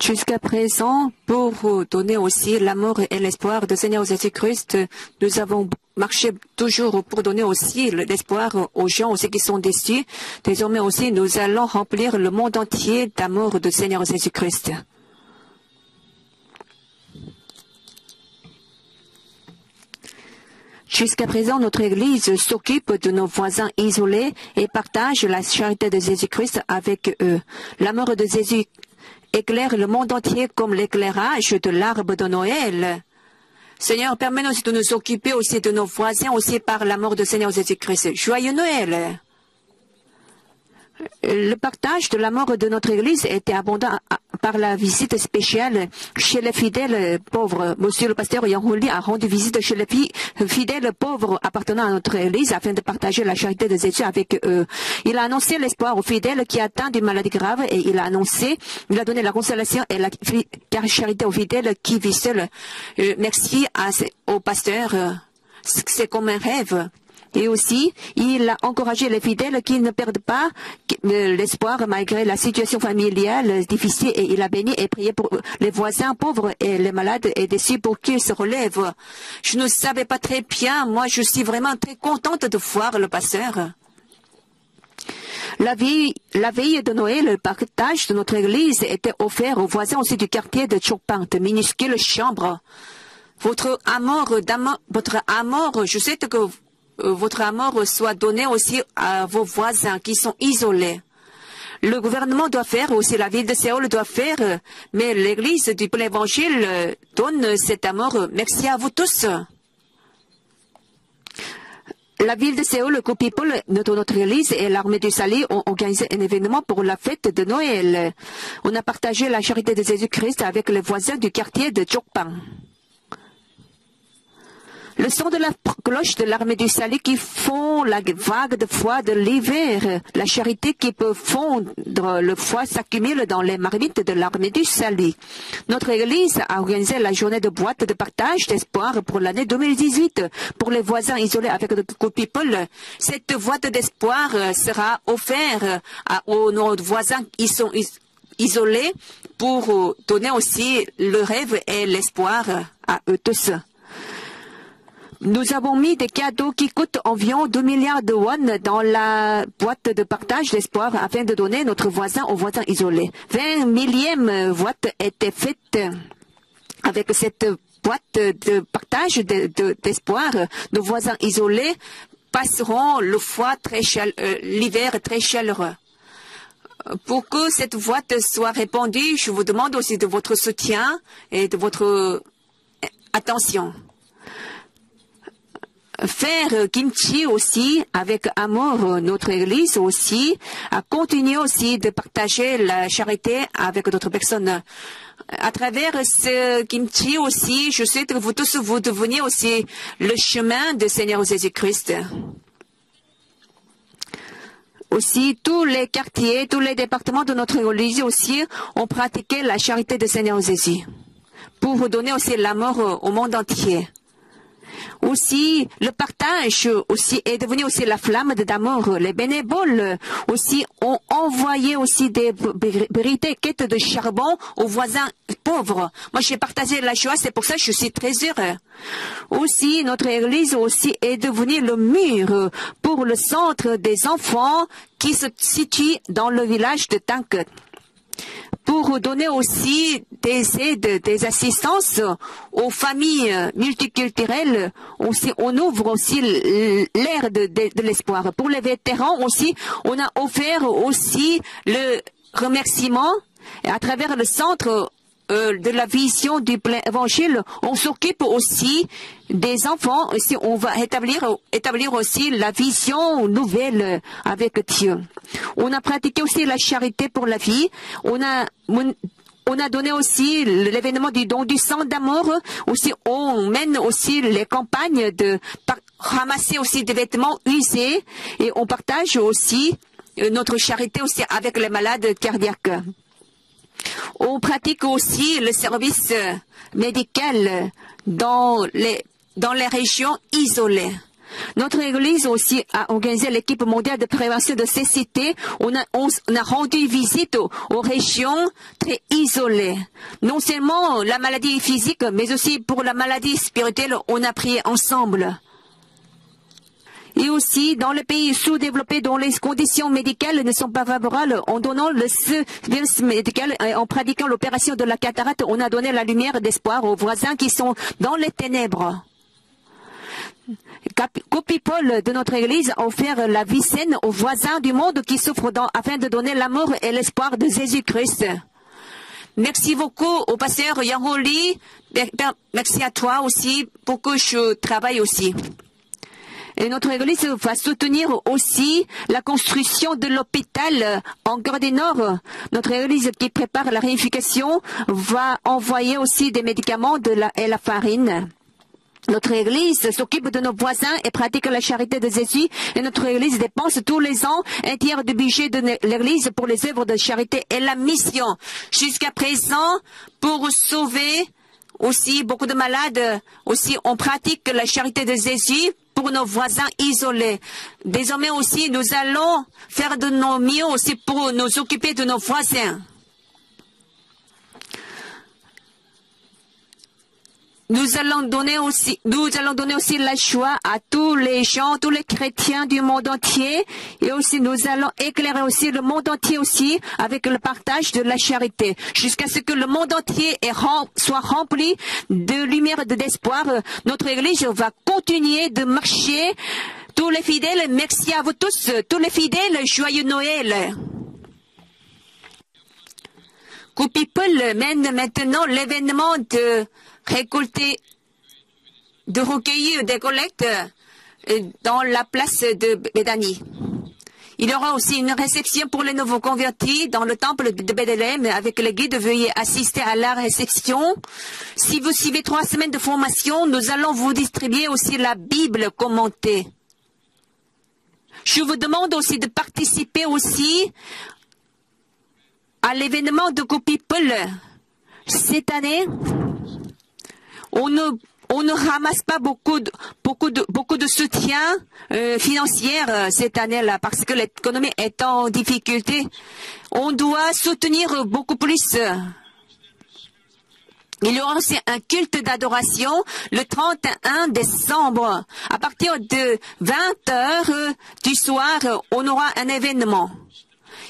Jusqu'à présent, pour donner aussi l'amour et l'espoir du Seigneur Jésus-Christ, nous avons marché toujours pour donner aussi l'espoir aux gens aussi qui sont déçus. Désormais aussi, nous allons remplir le monde entier d'amour du Seigneur Jésus-Christ. Jusqu'à présent, notre Église s'occupe de nos voisins isolés et partage la charité de Jésus-Christ avec eux. L'amour de Jésus éclaire le monde entier comme l'éclairage de l'arbre de Noël. Seigneur, permets-nous de nous occuper aussi de nos voisins, aussi par l'amour du Seigneur Jésus-Christ. Joyeux Noël! Le partage de l'amour de notre Église était abondant par la visite spéciale chez les fidèles pauvres. Monsieur le pasteur Yang Huli a rendu visite chez les fidèles pauvres appartenant à notre Église afin de partager la charité de Jésus avec eux. Il a annoncé l'espoir aux fidèles qui atteintent d'une maladie grave et il a donné la consolation et la charité aux fidèles qui vivent seuls. Merci au pasteur. C'est comme un rêve. Et aussi, il a encouragé les fidèles qui ne perdent pas l'espoir malgré la situation familiale difficile et il a béni et prié pour les voisins pauvres et les malades et déçus pour qu'ils se relèvent. Je ne savais pas très bien, moi je suis vraiment très contente de voir le pasteur. La veille de Noël, le partage de notre église était offert aux voisins aussi du quartier de Chopin, de minuscules chambres. Votre amour, je sais que votre amour soit donné aussi à vos voisins qui sont isolés. Le gouvernement doit faire, aussi la ville de Séoul doit faire, mais l'église du plein évangile donne cet amour. Merci à vous tous. La ville de Séoul, le groupe People de notre église et l'armée du salut ont organisé un événement pour la fête de Noël. On a partagé la charité de Jésus-Christ avec les voisins du quartier de Chokpan. Le son de la cloche de l'armée du salut qui fond la vague de foi de l'hiver, la charité qui peut fondre le foie s'accumule dans les marmites de l'armée du salut. Notre église a organisé la journée de boîte de partage d'espoir pour l'année 2018 pour les voisins isolés avec le groupe People. Cette boîte d'espoir sera offerte aux nos voisins qui sont isolés pour donner aussi le rêve et l'espoir à eux tous. Nous avons mis des cadeaux qui coûtent environ 2 milliards de won dans la boîte de partage d'espoir afin de donner notre voisin aux voisins isolés. 20 millième boîte était faite avec cette boîte de partage d'espoir. Nos voisins isolés passeront l'hiver très chaleureux. Pour que cette boîte soit répandue, je vous demande aussi de votre soutien et de votre attention. Faire kimchi aussi avec amour, notre église aussi a continué aussi de partager la charité avec d'autres personnes. À travers ce kimchi aussi, je sais que vous tous vous devenez aussi le chemin du Seigneur Jésus-Christ. Aussi, tous les quartiers, tous les départements de notre église aussi ont pratiqué la charité du Seigneur Jésus pour donner aussi l'amour au monde entier. Aussi, le partage aussi est devenu aussi la flamme d'amour. Les bénévoles aussi ont envoyé aussi des briquettes de charbon aux voisins pauvres. Moi, j'ai partagé la joie, c'est pour ça que je suis très heureux. Aussi, notre église aussi est devenue le mur pour le centre des enfants qui se situe dans le village de Tank. Pour donner aussi des aides, des assistances aux familles multiculturelles, aussi, on ouvre aussi l'ère de l'espoir. Pour les vétérans aussi, on a offert aussi le remerciement à travers le centre de la vision du plein évangile. On s'occupe aussi des enfants. Aussi, on va établir aussi la vision nouvelle avec Dieu. On a pratiqué aussi la charité pour la vie. On a donné aussi l'événement du don du sang d'amour. Aussi, on mène aussi les campagnes de ramasser aussi des vêtements usés et on partage aussi notre charité aussi avec les malades cardiaques. On pratique aussi le service médical dans les régions isolées. Notre Église aussi a organisé l'équipe mondiale de prévention de cécité. On a rendu visite aux régions très isolées. Non seulement la maladie physique, mais aussi pour la maladie spirituelle, on a prié ensemble. Et aussi, dans les pays sous-développés dont les conditions médicales ne sont pas favorables, en donnant le service médical et en pratiquant l'opération de la cataracte, on a donné la lumière d'espoir aux voisins qui sont dans les ténèbres. Copie Paul de notre Église a offert la vie saine aux voisins du monde qui souffrent afin de donner l'amour et l'espoir de Jésus-Christ. Merci beaucoup au pasteur Yang-Ho-Lee. Merci à toi aussi pour que je travaille aussi. Et notre Église va soutenir aussi la construction de l'hôpital en Corée du Nord. Notre Église qui prépare la réunification va envoyer aussi des médicaments et la farine. Notre Église s'occupe de nos voisins et pratique la charité de Jésus. Et notre Église dépense tous les ans un tiers du budget de l'Église pour les œuvres de charité et la mission. Jusqu'à présent, pour sauver aussi beaucoup de malades, aussi on pratique la charité de Jésus pour nos voisins isolés. Désormais aussi, nous allons faire de nos mieux aussi pour nous occuper de nos voisins. Nous allons donner aussi la joie à tous les gens, tous les chrétiens du monde entier, et aussi nous allons éclairer aussi le monde entier aussi avec le partage de la charité, jusqu'à ce que le monde entier soit rempli de lumière et d'espoir. Notre Église va continuer de marcher. Tous les fidèles, merci à vous tous, tous les fidèles, joyeux Noël. People mène maintenant l'événement de recueillir des collectes dans la place de Béthanie. Il y aura aussi une réception pour les nouveaux convertis dans le temple de Bethléem avec les guides. Veuillez assister à la réception. Si vous suivez 3 semaines de formation, nous allons vous distribuer aussi la Bible commentée. Je vous demande aussi de participer aussi à l'événement de People. Cette année, on ne ramasse pas beaucoup de soutien financier cette année-là parce que l'économie est en difficulté. On doit soutenir beaucoup plus. Il y aura aussi un culte d'adoration le 31 décembre. À partir de 20h du soir, on aura un événement.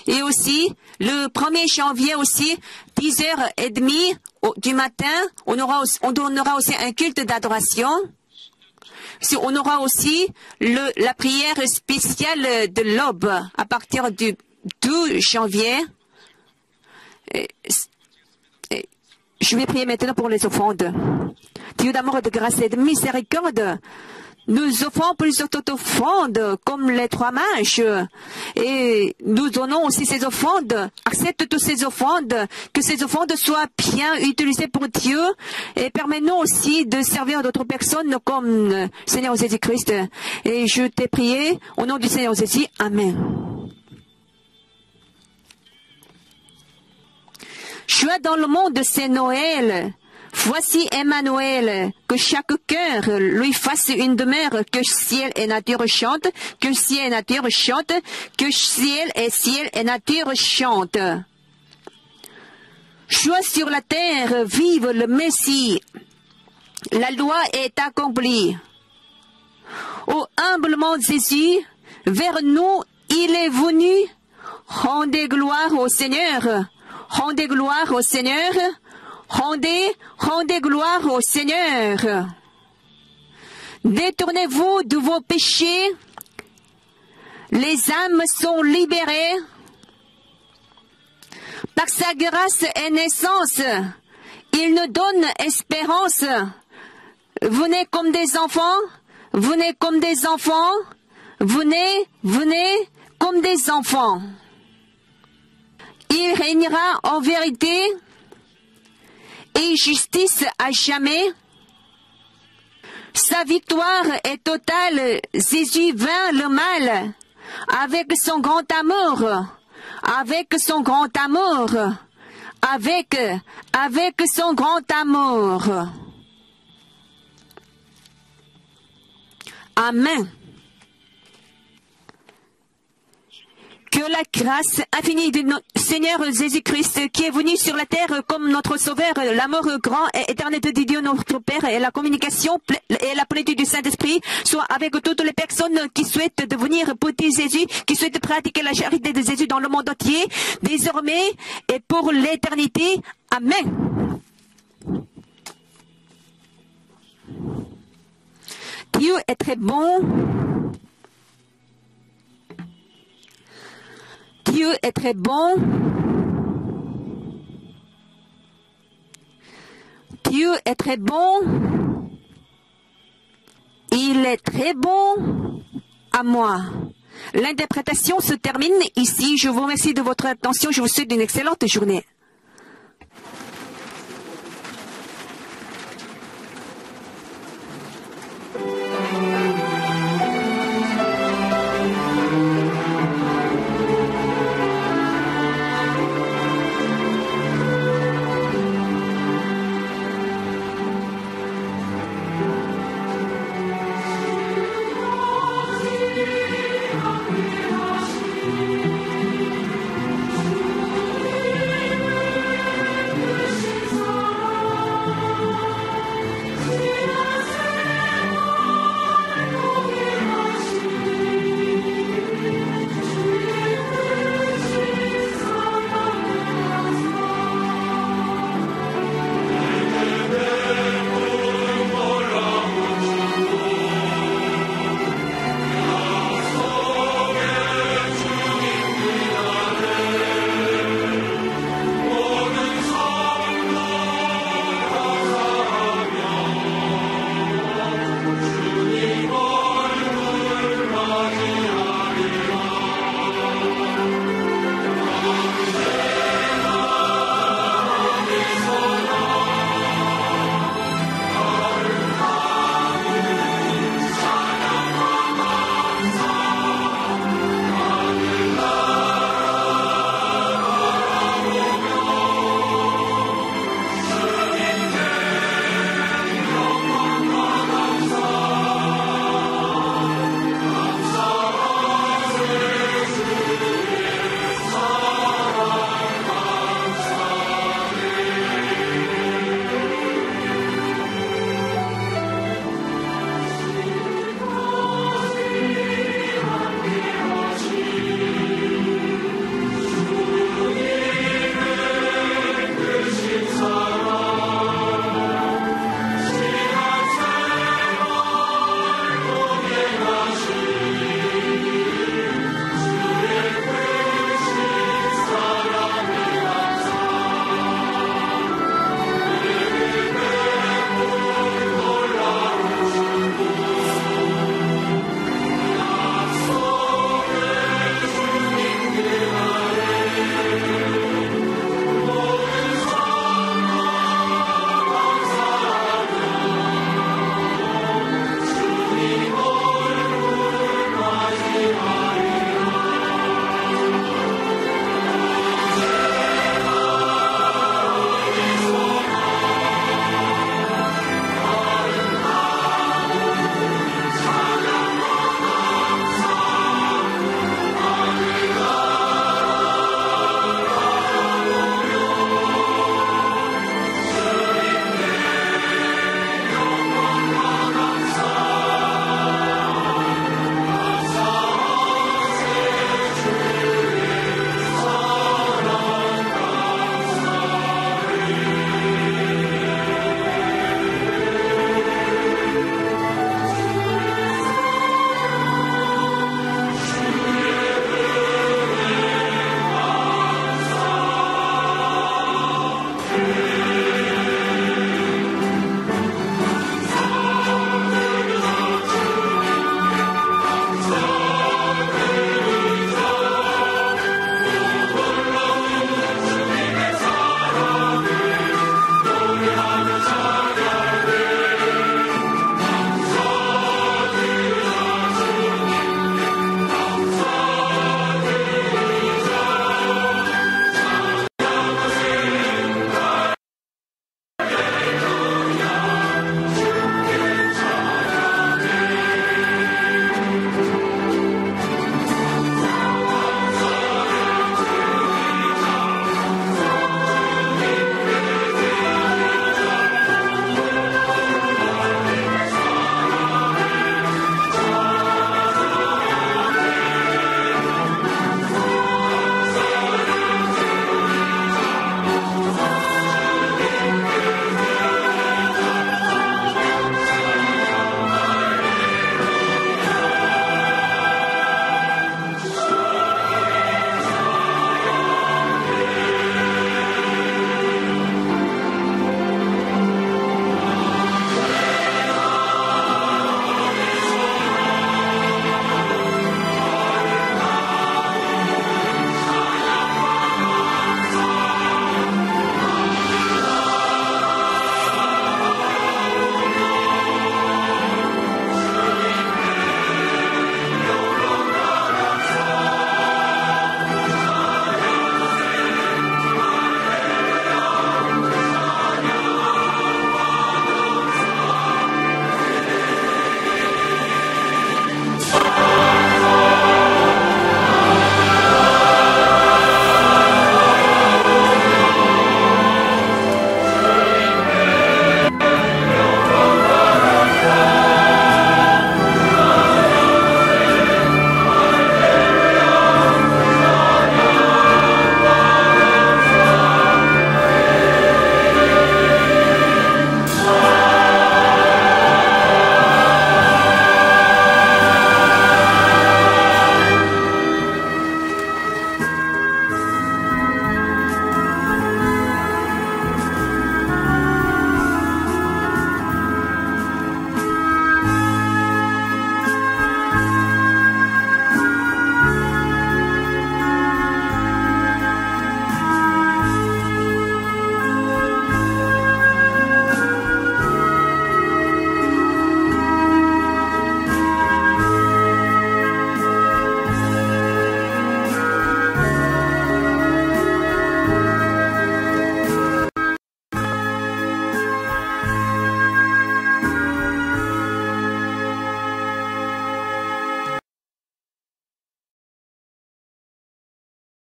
Et aussi, le 1er janvier aussi, 10h30 du matin, on donnera aussi un culte d'adoration. On aura aussi la prière spéciale de l'aube à partir du 12 janvier. Je vais prier maintenant pour les offrandes. Dieu d'amour, de grâce et de miséricorde, nous offrons plusieurs offrandes comme les 3 mages et nous donnons aussi ces offrandes. Accepte toutes ces offrandes, que ces offrandes soient bien utilisées pour Dieu et permets-nous aussi de servir d'autres personnes comme Seigneur Jésus-Christ. Et je t'ai prié au nom du Seigneur Jésus. Amen. Joie dans le monde, c'est Noël. Voici Emmanuel, que chaque cœur lui fasse une demeure, que ciel et nature chantent, que ciel et nature chantent, que ciel et nature chantent. Joie sur la terre, vive le Messie. La loi est accomplie. Ô humblement Jésus, vers nous il est venu. Rendez gloire au Seigneur. Rendez gloire au Seigneur. Rendez gloire au Seigneur. Détournez-vous de vos péchés. Les âmes sont libérées. Par sa grâce et naissance, il nous donne espérance. Venez comme des enfants. Venez comme des enfants. Venez comme des enfants. Il régnera en vérité et justice à jamais. Sa victoire est totale. Jésus vainc le mal avec son grand amour. Avec son grand amour. Avec son grand amour. Amen. Que la grâce infinie de notre Seigneur Jésus-Christ, qui est venu sur la terre comme notre Sauveur, l'amour grand et éternel de Dieu notre Père, et la communication et la plénitude du Saint-Esprit, soit avec toutes les personnes qui souhaitent devenir petits Jésus, qui souhaitent pratiquer la charité de Jésus dans le monde entier, désormais et pour l'éternité. Amen. Dieu est très bon. Dieu est très bon. Dieu est très bon. Il est très bon à moi. L'interprétation se termine ici. Je vous remercie de votre attention. Je vous souhaite une excellente journée.